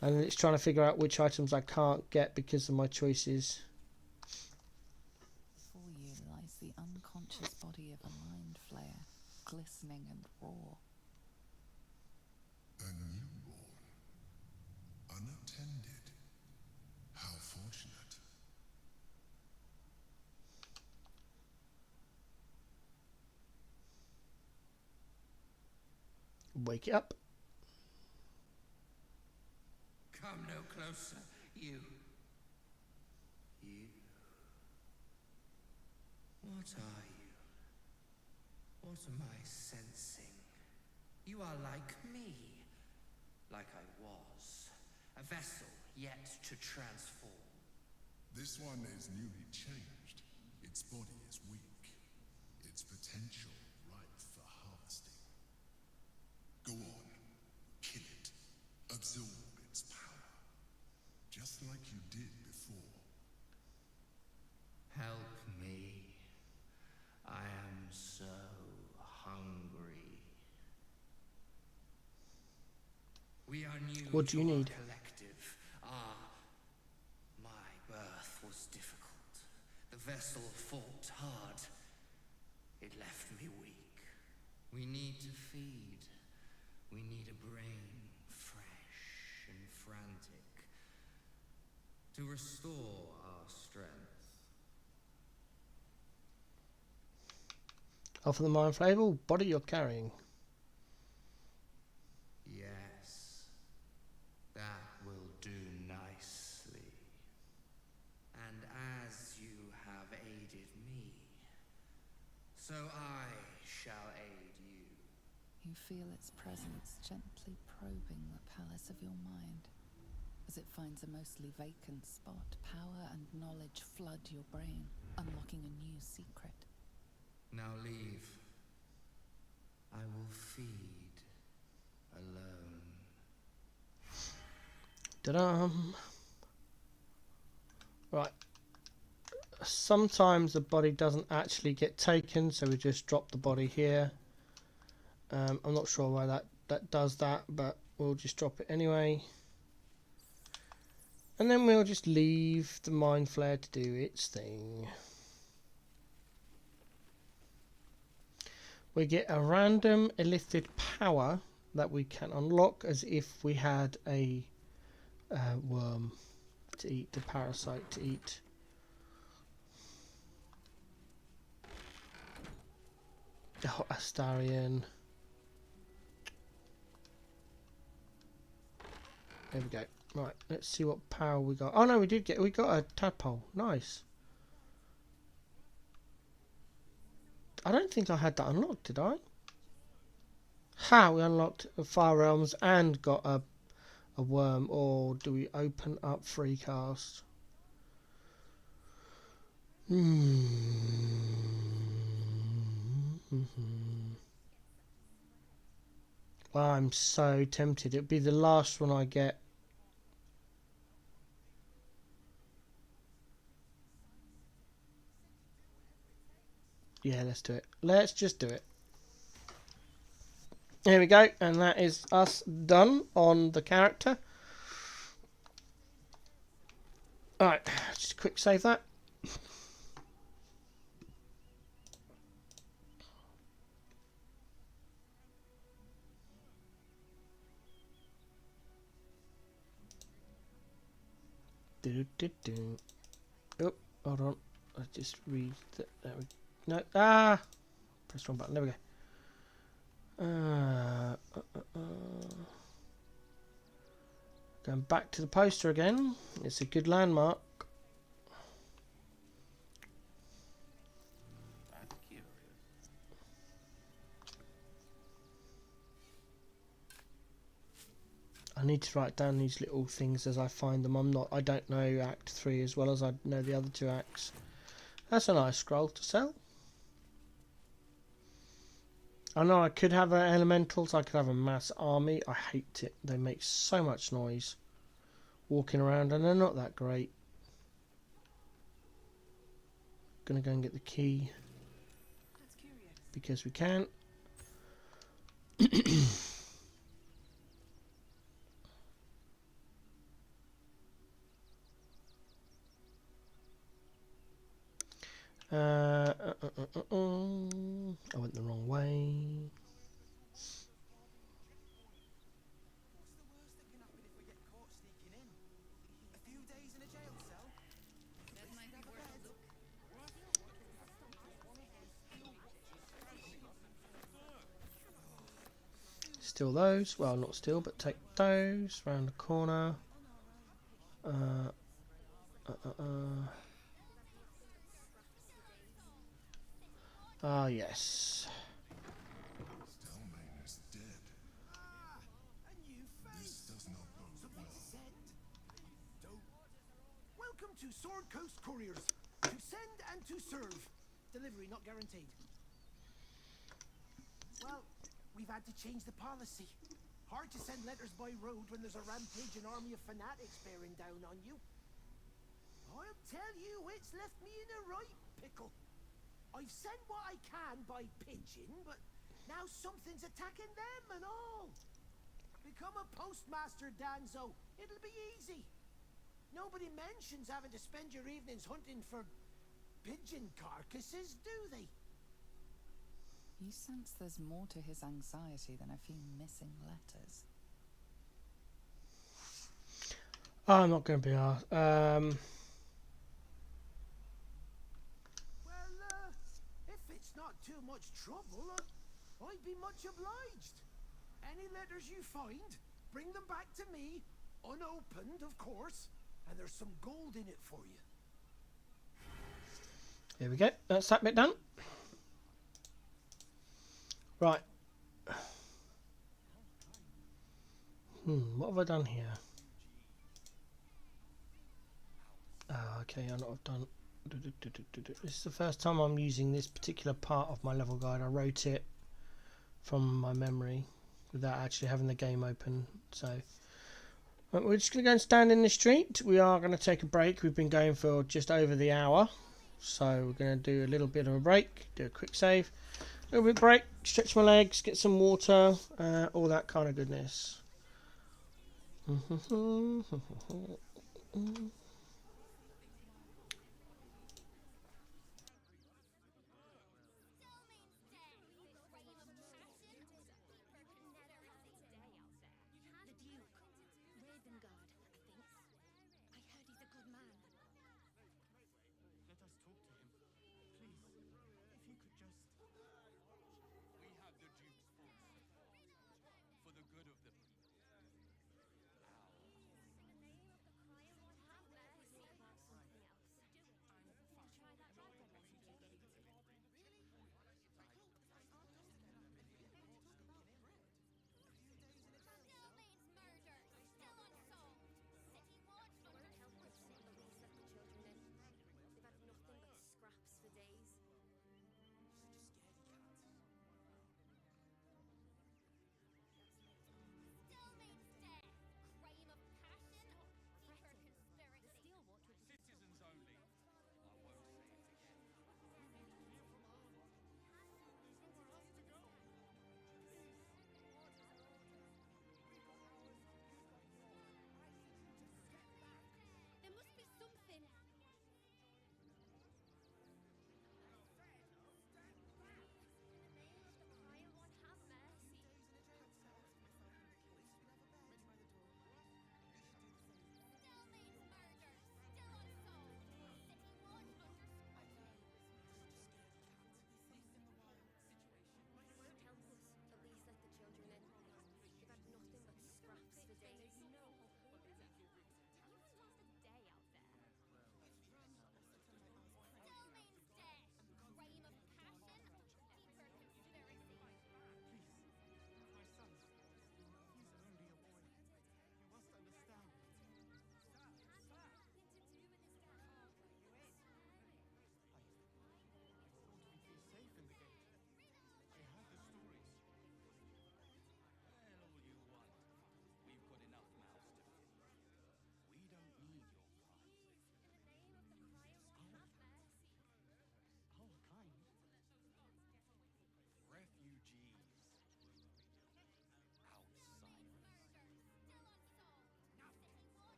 And it's trying to figure out which items I can't get because of my choices. Before you lies the unconscious body of a mind flayer, glistening and raw. A newborn. Unattended. How fortunate. Wake it up. Come no closer, you. You. What are you? What am I sensing? You are like me. Like I was. A vessel yet to transform. This one is newly changed. Its body is weak. Its potential ripe for harvesting. Go on. Kill it. Absorb its power. Just like you did before. Help me. I am so hungry. We are new. What do you to our need? Collective. My birth was difficult. The vessel fought hard. It left me weak. We need to feed. We need a brain, fresh and frantic, to restore our strength. Offer the mind flavor body you're carrying. So I shall aid you. You feel its presence gently probing the palace of your mind. As it finds a mostly vacant spot, power and knowledge flood your brain, unlocking a new secret. Now leave. I will feed alone. Ta-dum. Right. Sometimes the body doesn't actually get taken, so we just drop the body here. I'm not sure why that does that, but we'll just drop it anyway. And then we'll just leave the mind flare to do its thing. We get a random illithid power that we can unlock as if we had a worm to eat, a parasite to eat. Oh, Astarion. There we go. Right, let's see what power we got. Oh no, we got a tadpole. Nice. I don't think I had that unlocked, did I? Ha! We unlocked the Fire Realms and got a worm. Or do we open up free cast? I'm so tempted. It'd be the last one I get. Yeah, let's do it. Let's just do it. Here we go, and that is us done on the character. Alright, just quick save that. Oh, hold on. I just read that. There we no. Press the wrong button. There we go. Going back to the poster again. It's a good landmark. I need to write down these little things as I find them. I don't know Act 3 as well as I know the other two acts. That's a nice scroll to sell. I know I could have elementals, I could have a mass army. I hate it. They make so much noise walking around and they're not that great. Gonna go and get the key because we can. I went the wrong way. Steal those. Well, not steal, but take those round the corner. Ah, yes. Stelmane is dead. This does not bode well. Welcome to Sword Coast Couriers. To send and to serve. Delivery not guaranteed. Well, we've had to change the policy. Hard to send letters by road when there's a rampaging army of fanatics bearing down on you. I'll tell you, it's left me in a right pickle. I've sent what I can by pigeon, but now something's attacking them and all. Become a postmaster, Danzo. It'll be easy. Nobody mentions having to spend your evenings hunting for pigeon carcasses, do they? You sense there's more to his anxiety than a few missing letters. Oh, I'm not going to be asked. Not too much trouble, I'd be much obliged. Any letters you find, bring them back to me, unopened, of course, and there's some gold in it for you. Here we go. That's that bit done. Right. What have I done here? Oh, okay, I know what I've done. This is the first time I'm using this particular part of my level guide. I wrote it from my memory without actually having the game open. So we're just going to go and stand in the street. We are going to take a break. We've been going for just over the hour. So we're going to do a little bit of a break, do a quick save, a little bit of break, stretch my legs, get some water, all that kind of goodness.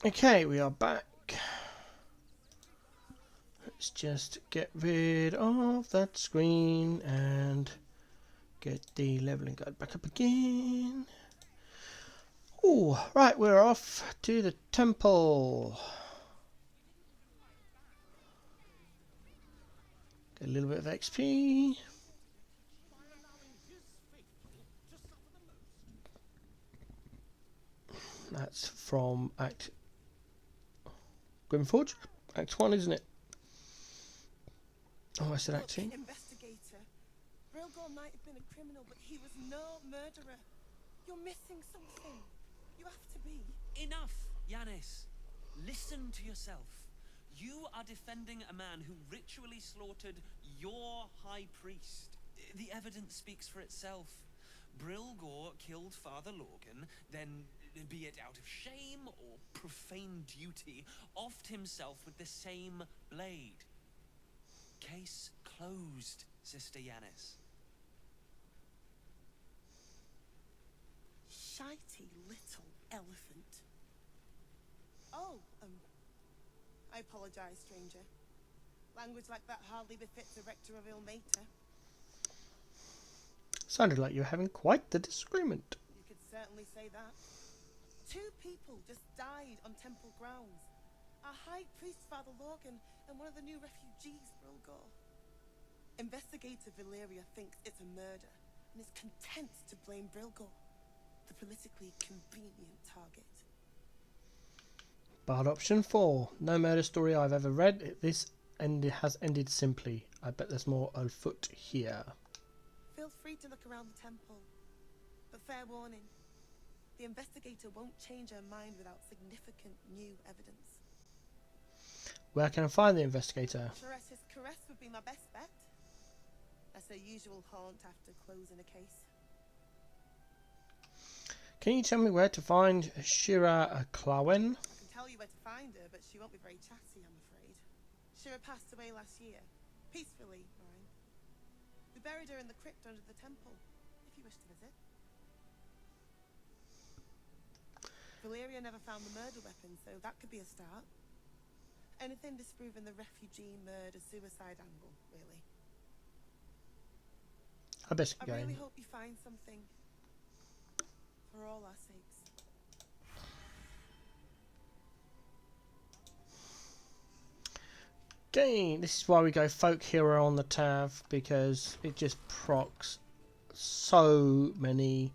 Okay, we are back. Let's just get rid of that screen and get the leveling guide back up again. Oh, right, we're off to the temple. Get a little bit of XP. That's from Grimforge, Act 1, isn't it? Oh, I said Act 2. Investigator. Brilgor might have been a criminal, but he was no murderer. You're missing something. You have to be. Enough, Yanis. Listen to yourself. You are defending a man who ritually slaughtered your high priest. The evidence speaks for itself. Brilgor killed Father Lorgan, then, be it out of shame or profane duty, offed himself with the same blade. Case closed, Sister Yanis. Shitey little elephant. Oh, I apologize, stranger. Language like that hardly befits a rector of Ilmater. Sounded like you were having quite the disagreement. You could certainly say that. 2 people just died on temple grounds. Our high priest, Father Lorgan, and one of the new refugees, Brilgor. Investigator Valeria thinks it's a murder, and is content to blame Brilgor, the politically convenient target. Bard option 4. No murder story I've ever read. This has ended simply. I bet there's more afoot here. Feel free to look around the temple. But fair warning, the investigator won't change her mind without significant new evidence. Where can I find the investigator? Sharess's caress would be my best bet. That's her usual haunt after closing a case. Can you tell me where to find Shira Clawen? I can tell you where to find her, but she won't be very chatty, I'm afraid. Shira passed away last year. Peacefully, Ryan. We buried her in the crypt under the temple, if you wish to visit. Valeria never found the murder weapon, so that could be a start. Anything disproving the refugee murder-suicide angle, really. I best I go really in. hope you find something. For all our sakes. Okay, this is why we go folk hero on the Tav, because it just procs so many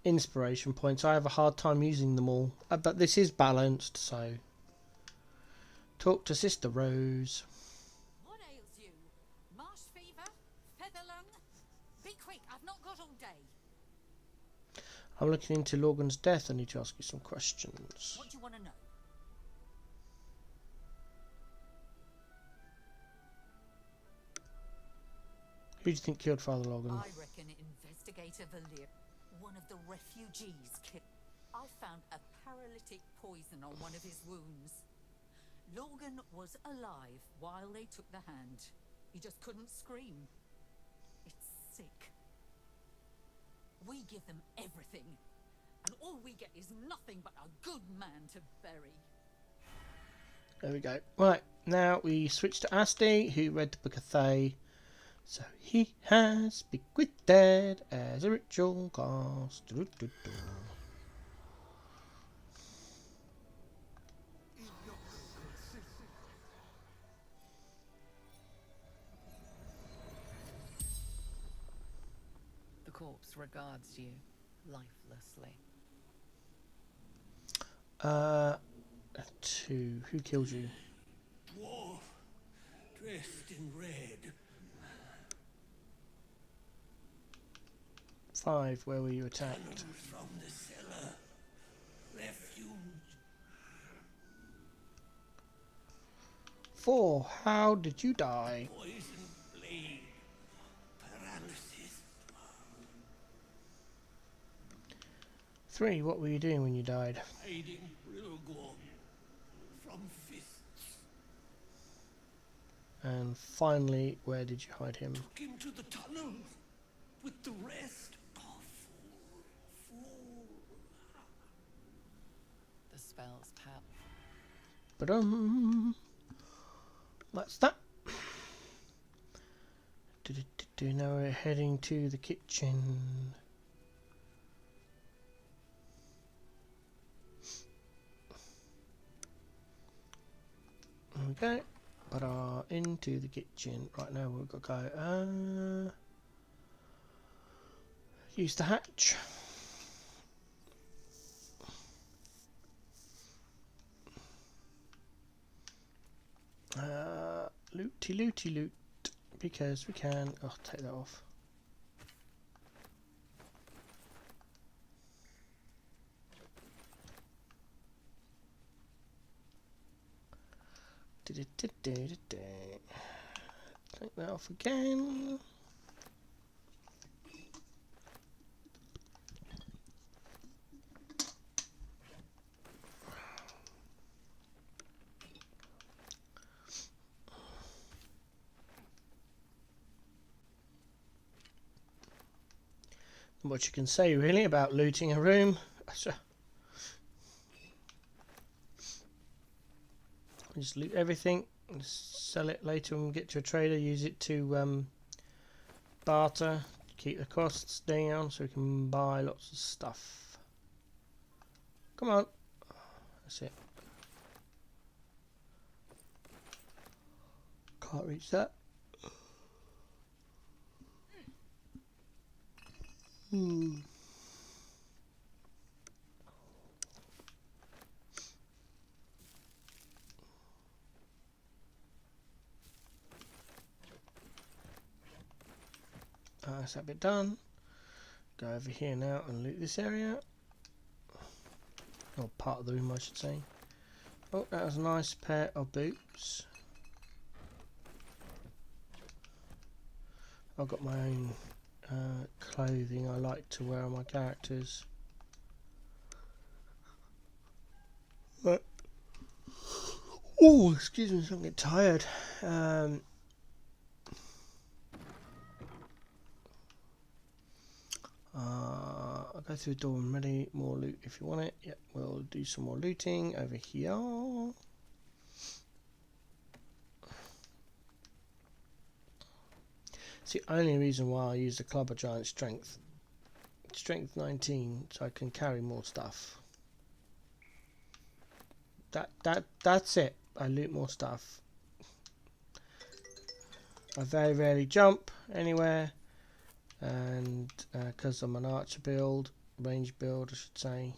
inspiration points. I have a hard time using them all, but this is balanced, so talk to Sister Rose. What ails you? Marsh fever? Feather lung? Be quick, I've not got all day. I'm looking into Lorgan's death. I need to ask you some questions. What do you want to know? Who do you think killed Father Lorgan? I reckon Investigator Valir, one of the refugees, killed. I found a paralytic poison on one of his wounds. Lorgan was alive while they took the hand. He just couldn't scream. It's sick. We give them everything, and all we get is nothing but a good man to bury. There we go. Right, now we switch to Asti, who read the Book of Thay. So he has bequeathed as a ritual cast. Doo-doo-doo-doo. The corpse regards you lifelessly. 2. Who killed you? Dwarf, dressed in red. 5. Where were you attacked? From the cellar. Refuge. 4. How did you die? Poison blade. Paralysis. 3. What were you doing when you died? Hiding Brilgor from fists. And finally, where did you hide him? Took him to the tunnels with the rest. Oh, fool. The spell's power. That's that. Now we're heading to the kitchen. Okay, but into the kitchen right now. We've got to go. Use the hatch. Looty loot, because we can. Oh, take that off. Take that off again. What you can say really about looting a room. Just loot everything, sell it later when we get to a trader, use it to barter, keep the costs down so we can buy lots of stuff. Come on. That's it. Can't reach that. That's that bit done. Go over here now and loot this area. Or part of the room, I should say. Oh, that was a nice pair of boots. I've got my own clothing I like to wear on my characters. But oh, excuse me, I'm getting tired. I'll go through the door and ready. More loot if you want it. Yep, we'll do some more looting over here. It's the only reason why I use the Club of Giant Strength. Strength 19, so I can carry more stuff. That's it. I loot more stuff. I very rarely jump anywhere, and because I'm an archer build, range build I should say.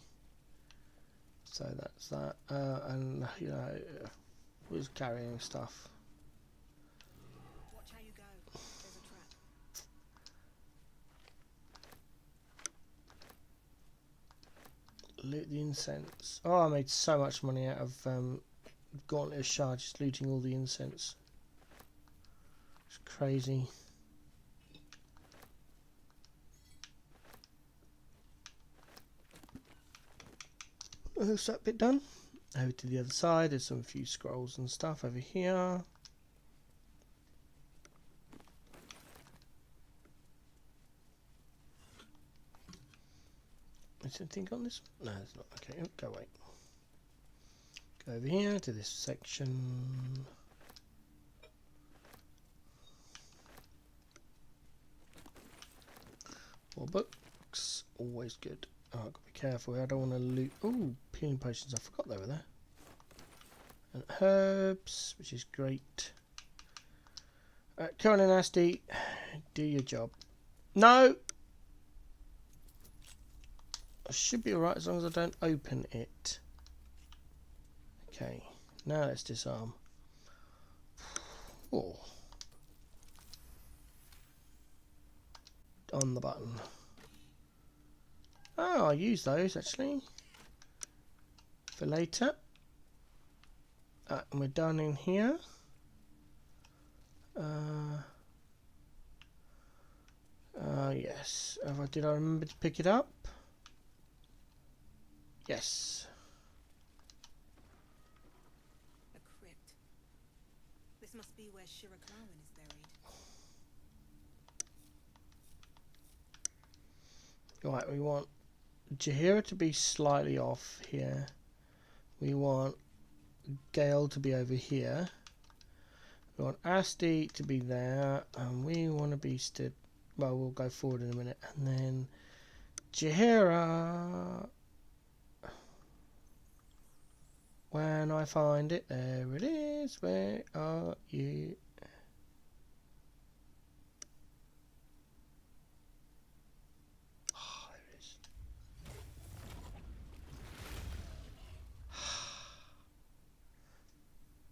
So that's that. And you know, was carrying stuff. Watch how you go. There's a trap. Loot the incense. Oh, I made so much money out of Gauntlet of Shard, just looting all the incense. It's crazy. That's that bit done. Over to the other side, there's some few scrolls and stuff over here. Is anything on this one? No, it's not. Okay, oh, go away. Go over here to this section. More books, always good. Oh, I've got to be careful. I don't want to loot. Oh, healing potions. I forgot they were there. And herbs, which is great. Current and nasty. Do your job. No. I should be alright as long as I don't open it. Okay. Now let's disarm. Oh. On the button. Oh, I'll use those actually for later. And we're done in here. Yes. Did I remember to pick it up? Yes. A crypt. This must be where Shira Clarwin is buried. Right, we want Jaheira to be slightly off here. We want Gale to be over here. We want Asti to be there, and we want to be stood. Well, we'll go forward in a minute, and then Jaheira. When I find it, there it is. Where are you? Oh, there it is.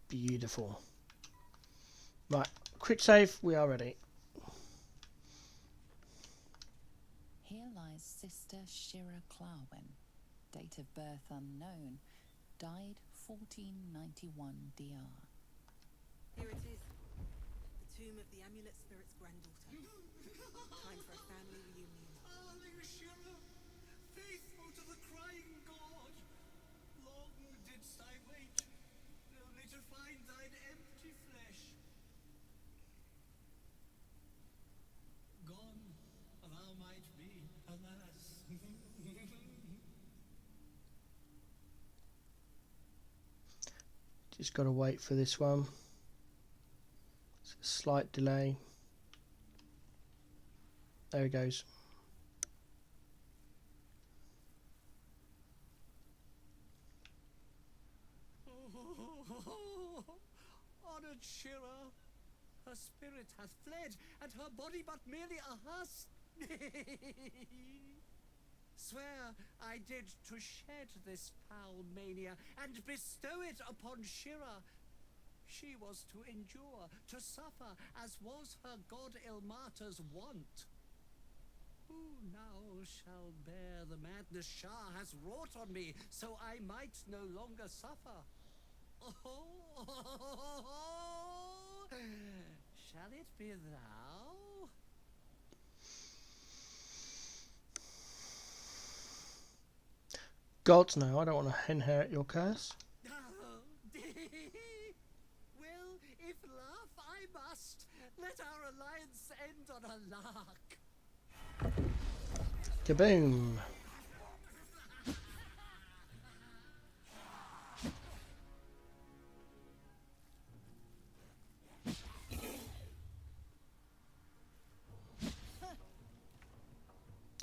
Beautiful. Right, quick save. We are ready. Here lies Sister Shira Clarwin, date of birth unknown, died 1491 DR. Here it is. The tomb of the amulet spirit's granddaughter. Time for a family reunion. Darling Shira, faithful to the crying god, long didst I wait, only to find thine empty flesh. Gone, thou might be, alas. Just got to wait for this one. It's a slight delay. There it goes. Honored Shira, her spirit hath fled, and her body but merely a husk. Swear I did to shed this foul mania and bestow it upon Shira. She was to endure, to suffer, as was her god Ilmata's wont. Who now shall bear the madness Shah has wrought on me, so I might no longer suffer? Oh, shall it be thou? Gods, no, I don't want to inherit your curse. Well, if laugh I must, let our alliance end on a lark. Kaboom.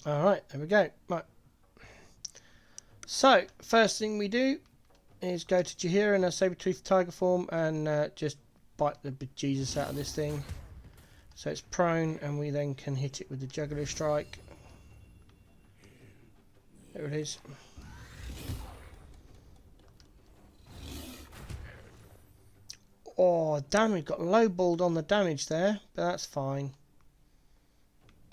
Alright, there we go. Right. So, first thing we do is go to Jaheira in a saber-toothed tiger form and just bite the bejesus out of this thing. So it's prone, and we then can hit it with the juggler strike. There it is. Oh, damn, we got lowballed on the damage there, but that's fine.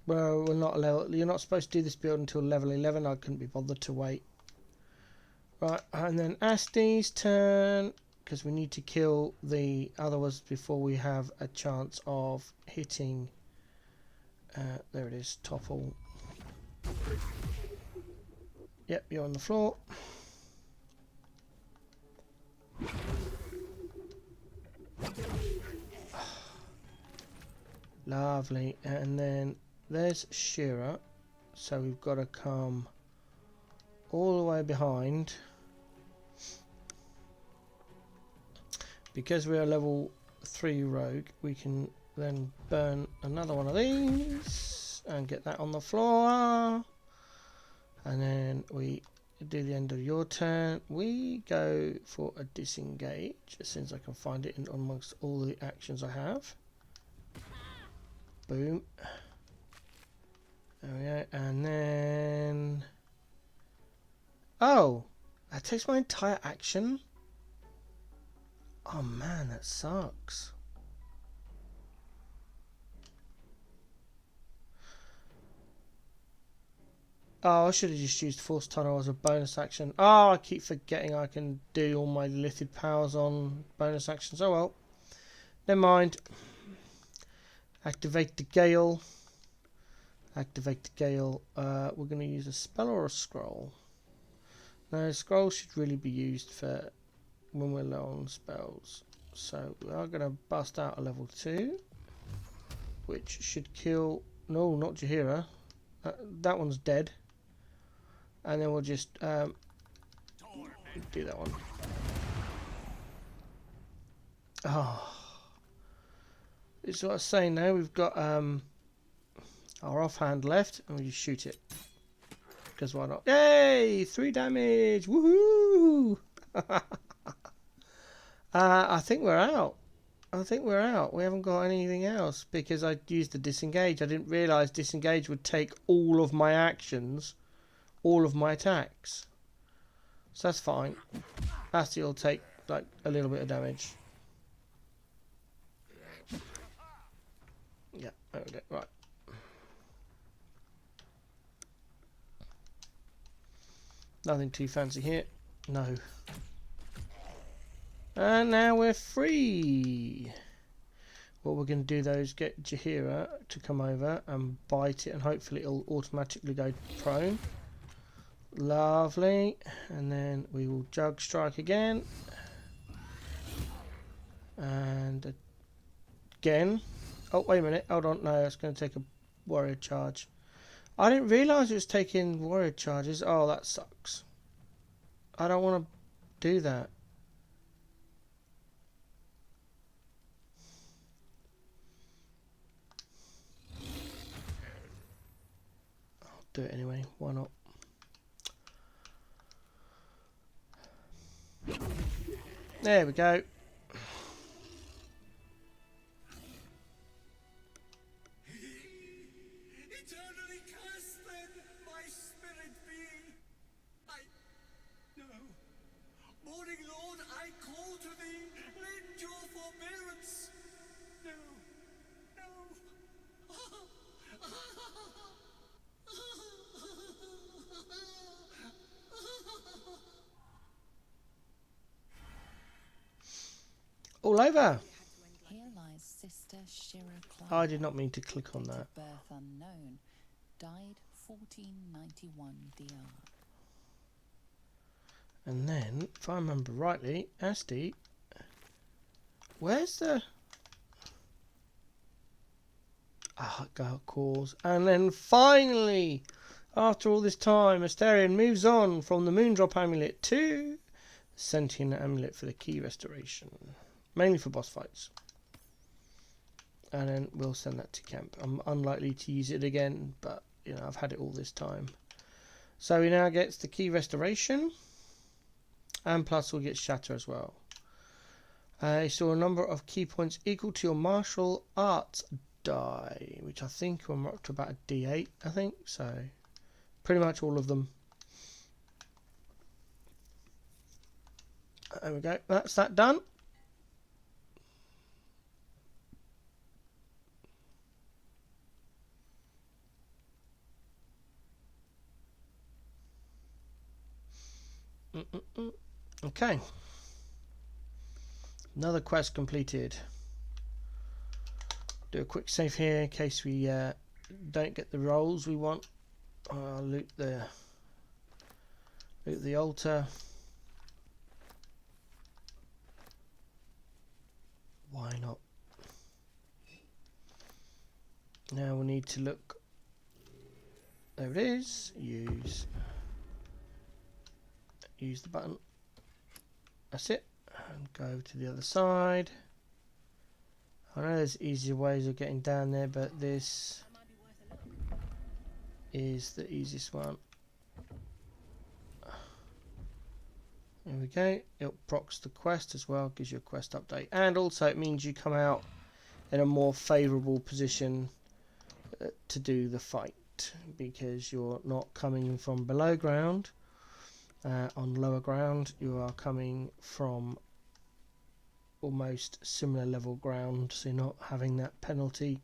Well, we're not level. You're not supposed to do this build until level 11. I couldn't be bothered to wait. Right, and then Asti's turn, because we need to kill the other ones before we have a chance of hitting. There it is, topple. Yep, you're on the floor. Lovely, and then there's Shira, so we've got to come all the way behind. Because we're a level 3 rogue, we can then burn another one of these and get that on the floor. And then we do the end of your turn. We go for a disengage as soon as I can find it in amongst all the actions I have. Boom. There we go. And then... oh! That takes my entire action? Oh man, that sucks. Oh, I should have just used Force Tunnel as a bonus action. Oh, I keep forgetting I can do all my lifted powers on bonus actions. Oh well. Never mind. Activate the Gale. Activate the Gale. We're going to use a spell or a scroll. No, scroll should really be used for when we're low on spells. So we are going to bust out a level 2, which should kill... no, not Jaheira. That one's dead. And then we'll just do that one. Oh, this is what I was saying now. We've got our offhand left, and we just shoot it. Because why not? Yay! 3 damage! Woohoo! I think we're out. I think we're out. We haven't got anything else because I used the disengage. I didn't realise disengage would take all of my actions, all of my attacks. So that's fine. Asti will take like a little bit of damage. Yeah, okay, right. Nothing too fancy here. No. And now we're free. What we're going to do though is get Jaheira to come over and bite it, and hopefully it'll automatically go prone. Lovely. And then we will jug strike again. And again. Oh, wait a minute. Hold on. No, that's going to take a warrior charge. I didn't realise it was taking warrior charges. Oh, that sucks. I don't want to do that. I'll do it anyway. Why not? There we go. Eternally cursed then, my spirit be. No. Morning Lord, I call to thee, lend your forbearance. No. All over. Here lies Sister Shira I did not mean to click on that. Birth unknown. Died 1491 DR. And then, if I remember rightly, Asti, where's the... Dark Cause. And then finally, after all this time, Astarion moves on from the Moondrop Amulet to Sentient Amulet for the key restoration. Mainly for boss fights. And then we'll send that to camp. I'm unlikely to use it again, but, you know, I've had it all this time. So he now gets the key restoration. And plus we'll get Shatter as well. You saw a number of key points equal to your martial arts die, which I think we're up to about a D8, I think. So pretty much all of them. There we go. That's that done. Okay. Another quest completed. Do a quick save here in case we don't get the rolls we want. I'll loot the altar. Why not? Now we need to look. There it is. Use the button. That's it. And go to the other side. I know there's easier ways of getting down there, but this is the easiest one. There we go. It procs the quest as well, gives you a quest update, and also it means you come out in a more favourable position to do the fight, because you're not coming from below ground. On lower ground, you are coming from almost similar level ground, so you're not having that penalty.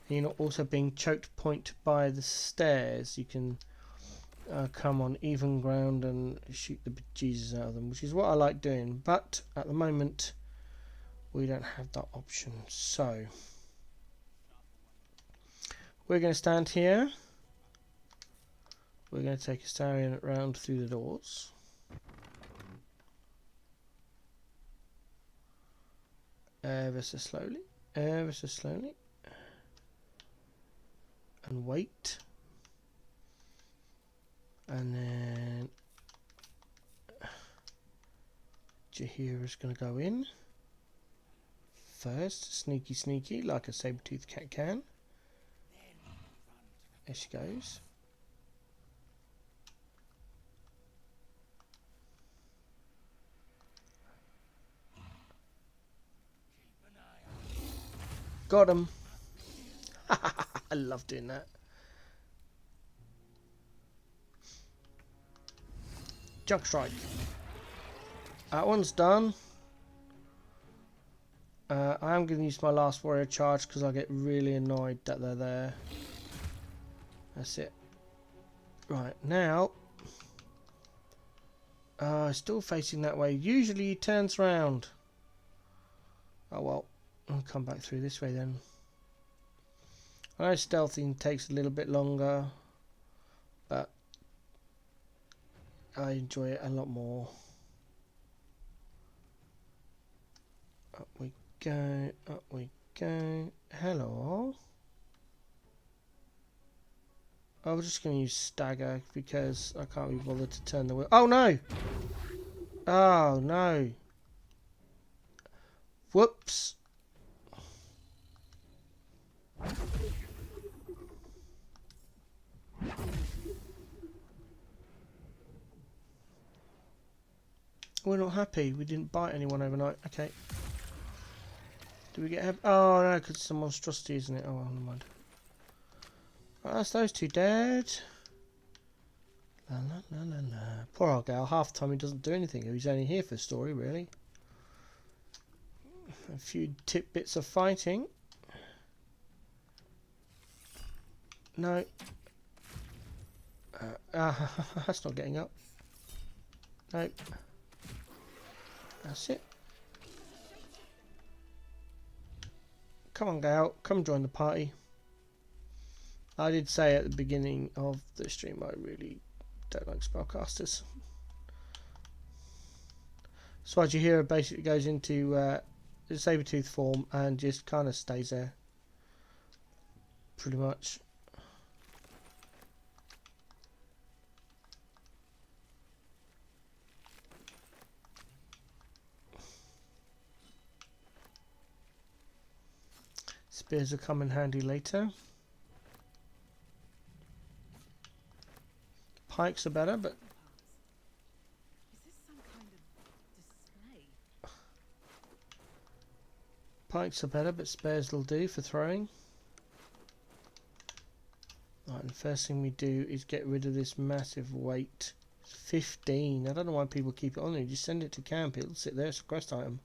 And you're not also being choked point by the stairs. You can come on even ground and shoot the bejesus out of them, which is what I like doing. But at the moment, we don't have that option. So we're going to stand here. We're going to take Astarion round through the doors. Ever so slowly. Ever so slowly. And wait. And then Jaheira's going to go in. first. Sneaky, sneaky, like a saber-toothed cat can. There she goes. Got him. I love doing that. Junk strike. That one's done. I am going to use my last warrior charge because I get really annoyed that they're there. That's it. Right, now. Still facing that way. Usually he turns round. Oh well. I'll come back through this way then. I know stealthing takes a little bit longer, but I enjoy it a lot more. Up we go, up we go. Hello. I was just going to use stagger because I can't be bothered to turn the wheel. Oh no! Oh no! Whoops! We're not happy. We didn't bite anyone overnight. Okay. Do we get... Oh no, because it's a monstrosity, isn't it? Oh well, never mind. Right, that's those two dead. La la la la la. Poor old gal. Half the time he doesn't do anything. He's only here for the story, really. A few tidbits of fighting. No. That's not getting up. Nope. That's it. Come on, gal. Come join the party. I did say at the beginning of the stream I really don't like spellcasters. So as you hear, it basically goes into the saber-tooth form and just kind of stays there. Pretty much. Spears will come in handy later. Pikes are better, but... Is this some kind of display? Pikes are better, but spears will do for throwing. Right, and the first thing we do is get rid of this massive weight. It's 15. I don't know why people keep it on there. You just send it to camp. It'll sit there. It's a quest item.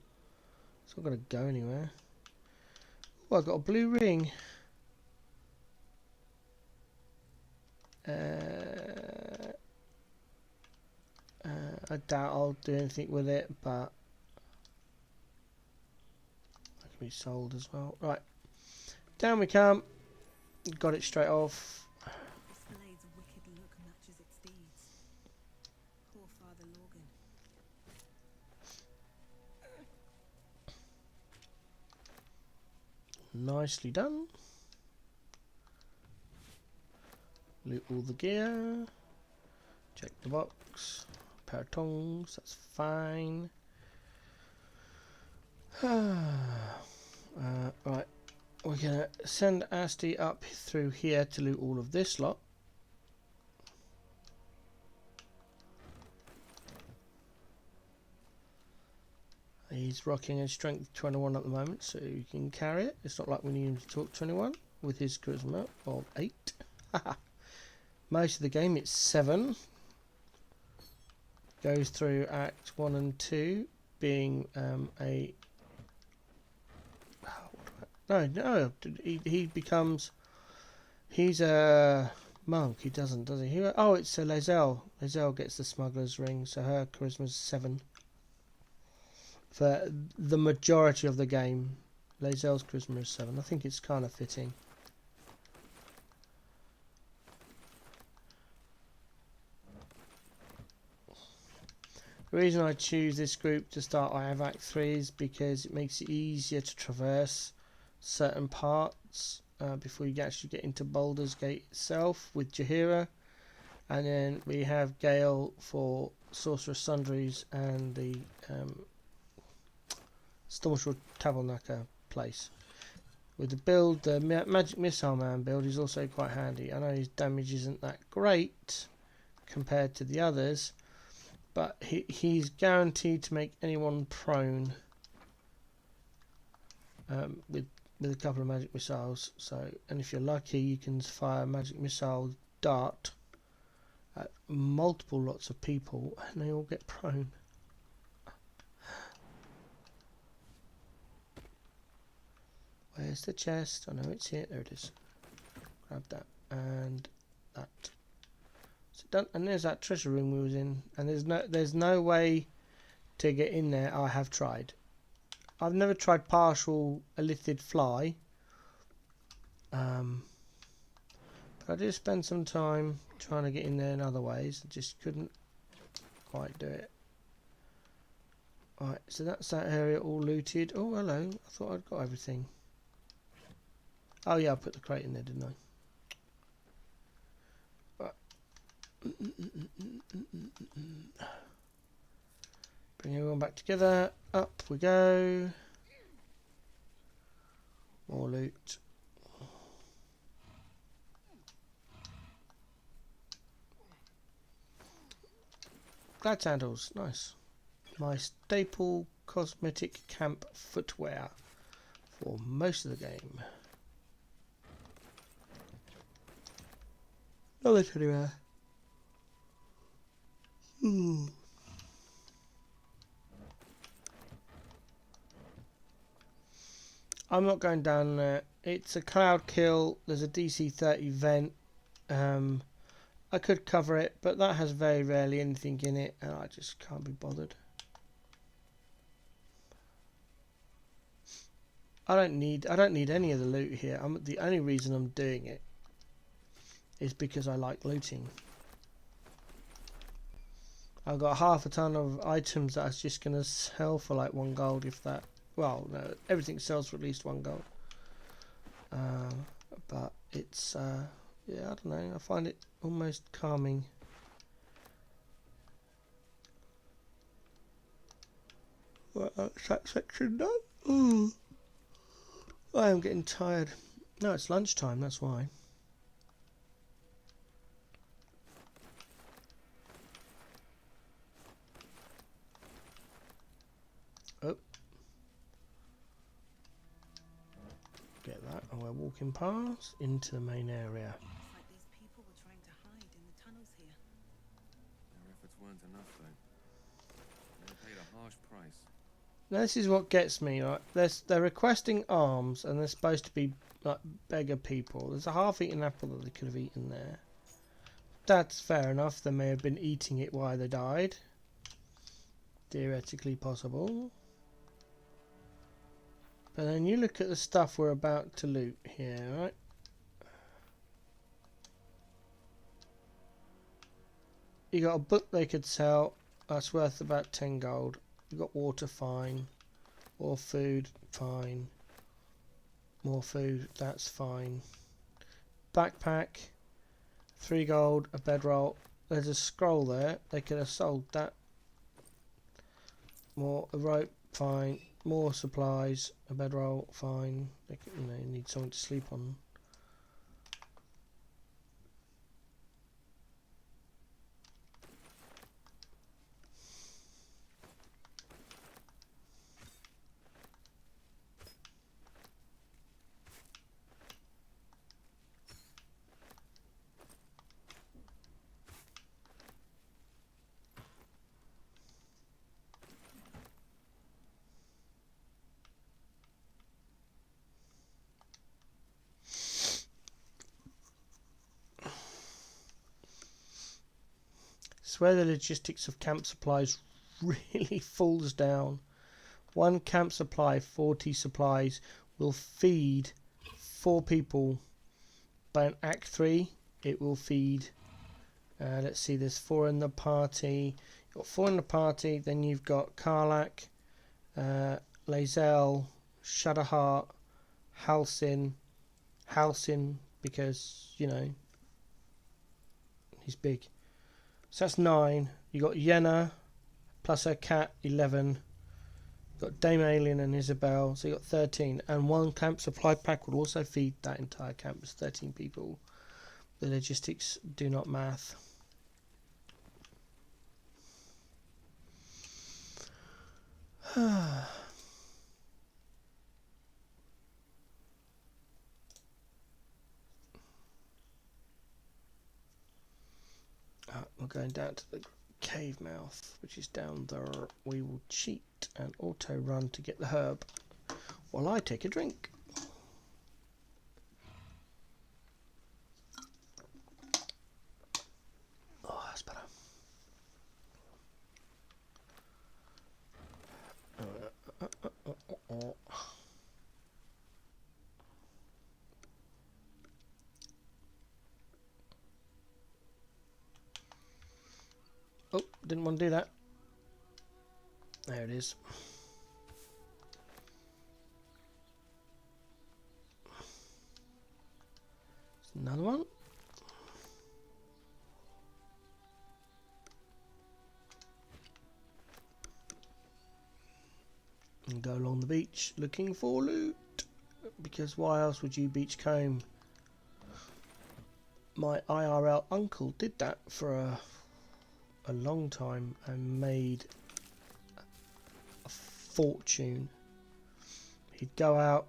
It's not going to go anywhere. Oh, I've got a blue ring. I doubt I'll do anything with it, but that can be sold as well. Right, down we come. Got it straight off. This blade's wicked look matches its deeds. Poor Father Lorgan. Nicely done. Loot all the gear. Check the box. Pair of tongs. That's fine. Right. We're going to send Asti up through here to loot all of this lot. He's rocking a strength 21 at the moment, so you can carry it. It's not like we need him to talk 21 with his charisma of 8. Most of the game it's 7. Goes through Act 1 and 2 being No, he becomes... He's a monk, he doesn't, does he? Oh, it's a Lae'zel. Lae'zel gets the smuggler's ring, so her charisma's 7. For the majority of the game, Lae'zel's charisma is 7. I think it's kind of fitting. The reason I choose this group to start I have Act 3 is because it makes it easier to traverse certain parts before you actually get into Baldurs Gate itself with Jaheira. And then we have Gale for Sorcerer's Sundries and the Stormshore Tabernacle place. With the build, the Magic Missile Man build is also quite handy. I know his damage isn't that great compared to the others, but he's guaranteed to make anyone prone with a couple of magic missiles. So, and if you're lucky, you can fire a magic missile dart at multiple lots of people, and they all get prone. Where's the chest? I know it's here. There it is. Grab that and that. So done. And there's that treasure room we was in. And there's no way to get in there. I have tried. I've never tried partial elithid fly. But I did spend some time trying to get in there in other ways. I just couldn't quite do it. Alright, so that's that area all looted. Oh, hello. I thought I'd got everything. Oh yeah, I put the crate in there, didn't I? Right. Bring everyone back together. Up we go. More loot. Glad sandals, nice. My staple cosmetic camp footwear for most of the game. Another teddy bear. I'm not going down there. It's a cloud kill. There's a DC 30 vent. I could cover it, but that has very rarely anything in it, and I just can't be bothered. I don't need any of the loot here. The only reason I'm doing it is because I like looting. I've got half a ton of items that I was just going to sell for like 1 gold, if that. Well, no, everything sells for at least 1 gold. But it's, yeah, I don't know. I find it almost calming. Well, that's that section done. Ooh. I am getting tired. No, it's lunchtime, that's why. Oh. Get that. And we're walking past into the main area. It's like these people were trying to hide in the tunnels here. Their efforts weren't enough, though. They paid a harsh price. Now, this is what gets me, right? They're requesting alms, and they're supposed to be like beggar people. There's a half-eaten apple that they could have eaten there. That's fair enough. They may have been eating it while they died. Theoretically possible. But then you look at the stuff we're about to loot here, right? You got a book they could sell. That's worth about 10 gold. You got water, fine. More food, fine. More food, that's fine. Backpack, 3 gold, a bedroll. There's a scroll there. They could have sold that. More, a rope, fine. More supplies, a bedroll, fine. They could, you know, need something to sleep on. It's where the logistics of camp supplies really falls down. 1 camp supply, 40 supplies, will feed 4 people. By an Act 3, it will feed, let's see, there's 4 in the party. You've got 4 in the party, then you've got Karlak, Lae'zel, Shadowheart, Halsin, because, you know, he's big. So that's 9. You got Yenna plus her cat, 11. got Dame Alien and Isabel, so you got 13, and one camp supply pack will also feed that entire camp. It's 13 people. The logistics do not math. We're going down to the cave mouth, which is down there. We will cheat and auto run to get the herb while I take a drink. Oh, that's better. Oh, didn't want to do that. There it is. Another one. And go along the beach looking for loot. Because why else would you beachcomb? My IRL uncle did that for a long time and made a fortune. He'd go out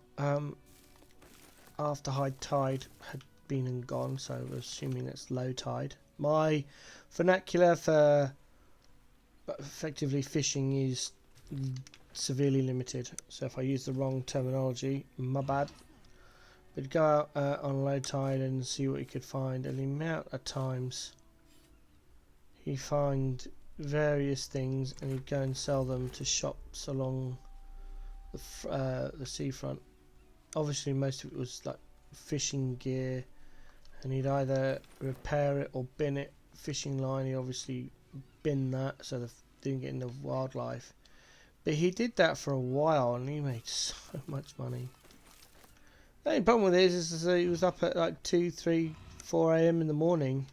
after high tide had been and gone, so assuming it's low tide. My vernacular for effectively fishing is severely limited, so if I use the wrong terminology, my bad. But go out on low tide and see what he could find, and the amount of times he'd find various things and he'd go and sell them to shops along the seafront. Obviously most of it was like fishing gear, and he'd either repair it or bin it. Fishing line, he obviously bin that so they didn't get into wildlife. But he did that for a while and he made so much money. The only problem with it is that he was up at like 2, 3, 4 a.m. in the morning.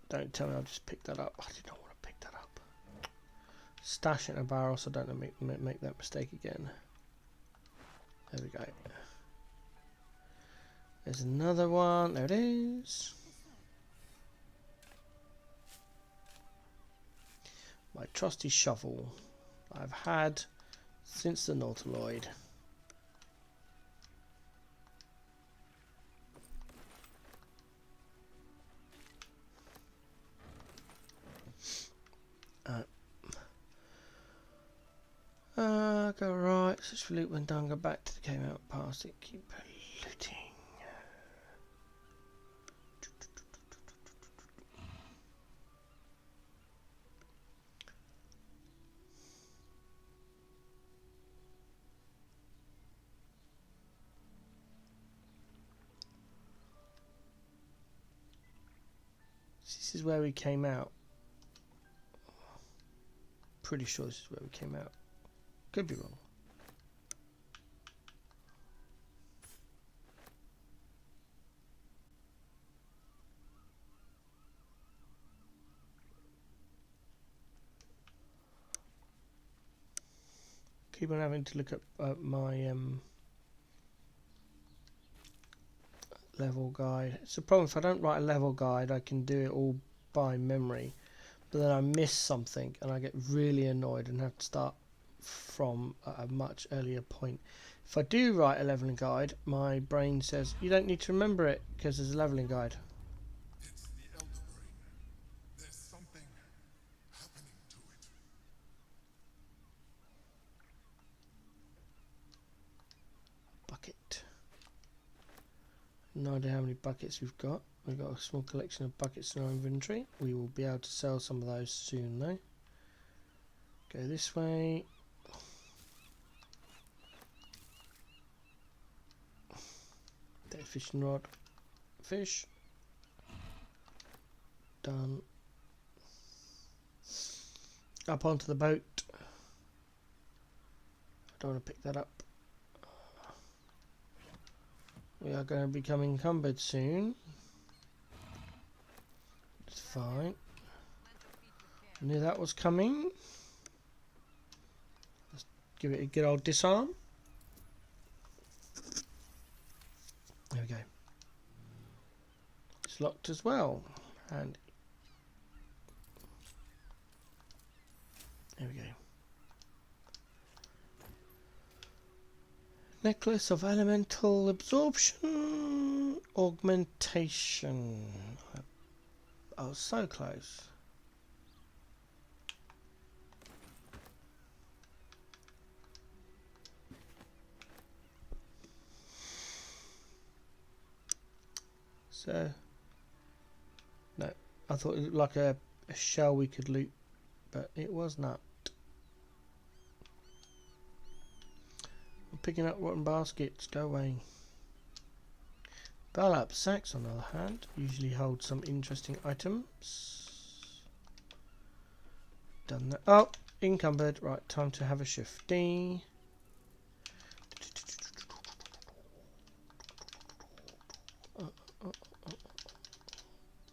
Don't tell me I'll just pick that up. I did not want to pick that up. Stash it in a barrel so I don't make that mistake again. There we go. There's another one. There it is. My trusty shovel I've had since the Nautiloid. Go right, search for loot when done, go back to the cave out past it, keep looting. This is where we came out. Pretty sure this is where we came out. Could be wrong. Keep on having to look up my level guide. It's a problem if I don't write a level guide, I can do it all by memory, but then I miss something and I get really annoyed and have to start from a much earlier point. If I do write a leveling guide, my brain says you don't need to remember it because there's a leveling guide. It's the Elder Brain. There's something happening to it. Bucket. No idea how many buckets we've got. We've got a small collection of buckets in our inventory. We will be able to sell some of those soon though. Go this way. Dead fishing rod. Fish. Done. Up onto the boat. I don't want to pick that up. We are going to become encumbered soon. It's fine. Knew that was coming. give it a good old disarm. There we go. It's locked as well. And there we go. Necklace of Elemental Absorption Augmentation. I was so close. So, no, I thought it looked like a shell we could loot, but it was not. I'm picking up rotten baskets, go away. Burlap sacks, on the other hand, usually hold some interesting items. Done that. Oh, encumbered. Right, time to have a shifty.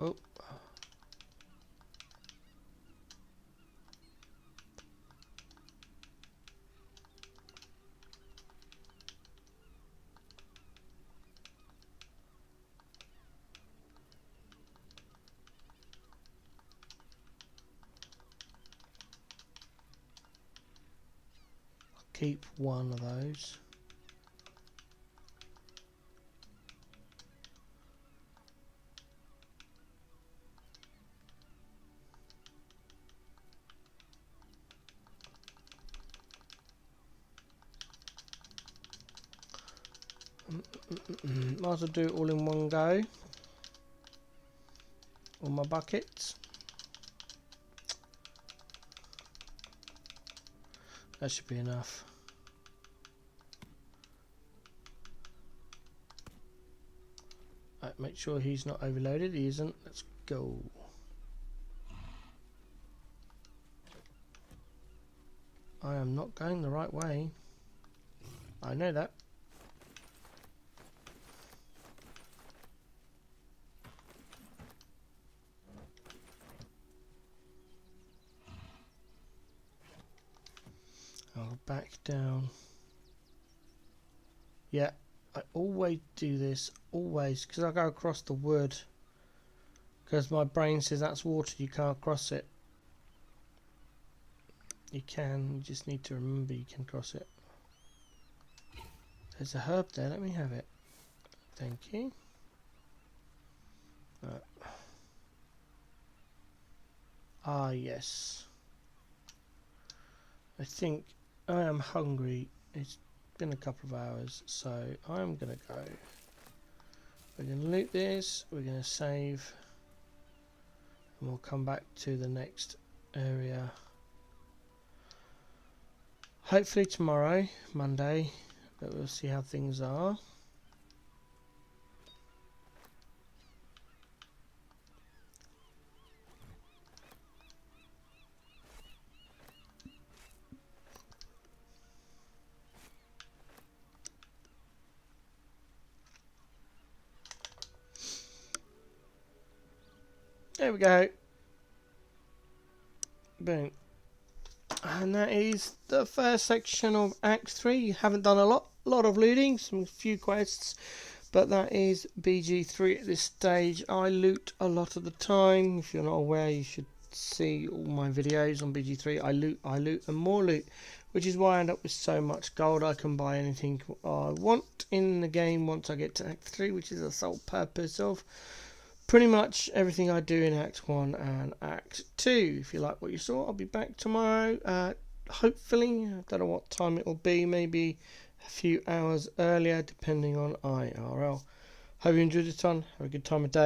Oh. Keep one of those. Might as well do it all in one go. All my buckets. That should be enough. Right, make sure he's not overloaded. He isn't. Let's go. I am not going the right way. I know that. I'll back down. Yeah, I always do this, always, because I go across the wood. Because my brain says that's water, you can't cross it. You can, you just need to remember you can cross it. There's a herb there, let me have it. Thank you. Ah, yes. I think I am hungry. It's been a couple of hours, so I'm gonna go. We're gonna loot this, we're gonna save, and we'll come back to the next area. Hopefully tomorrow, Monday, but we'll see how things are. There we go. Boom. And that is the first section of Act 3. You haven't done a lot of looting, some few quests, but that is BG3 at this stage. I loot a lot of the time. If you're not aware, you should see all my videos on BG3. I loot and more loot, which is why I end up with so much gold. I can buy anything I want in the game once I get to Act 3, which is the sole purpose of pretty much everything I do in Act 1 and Act 2. If you like what you saw, I'll be back tomorrow. Hopefully, I don't know what time it will be, maybe a few hours earlier, depending on IRL. Hope you enjoyed this one. Have a good time of day.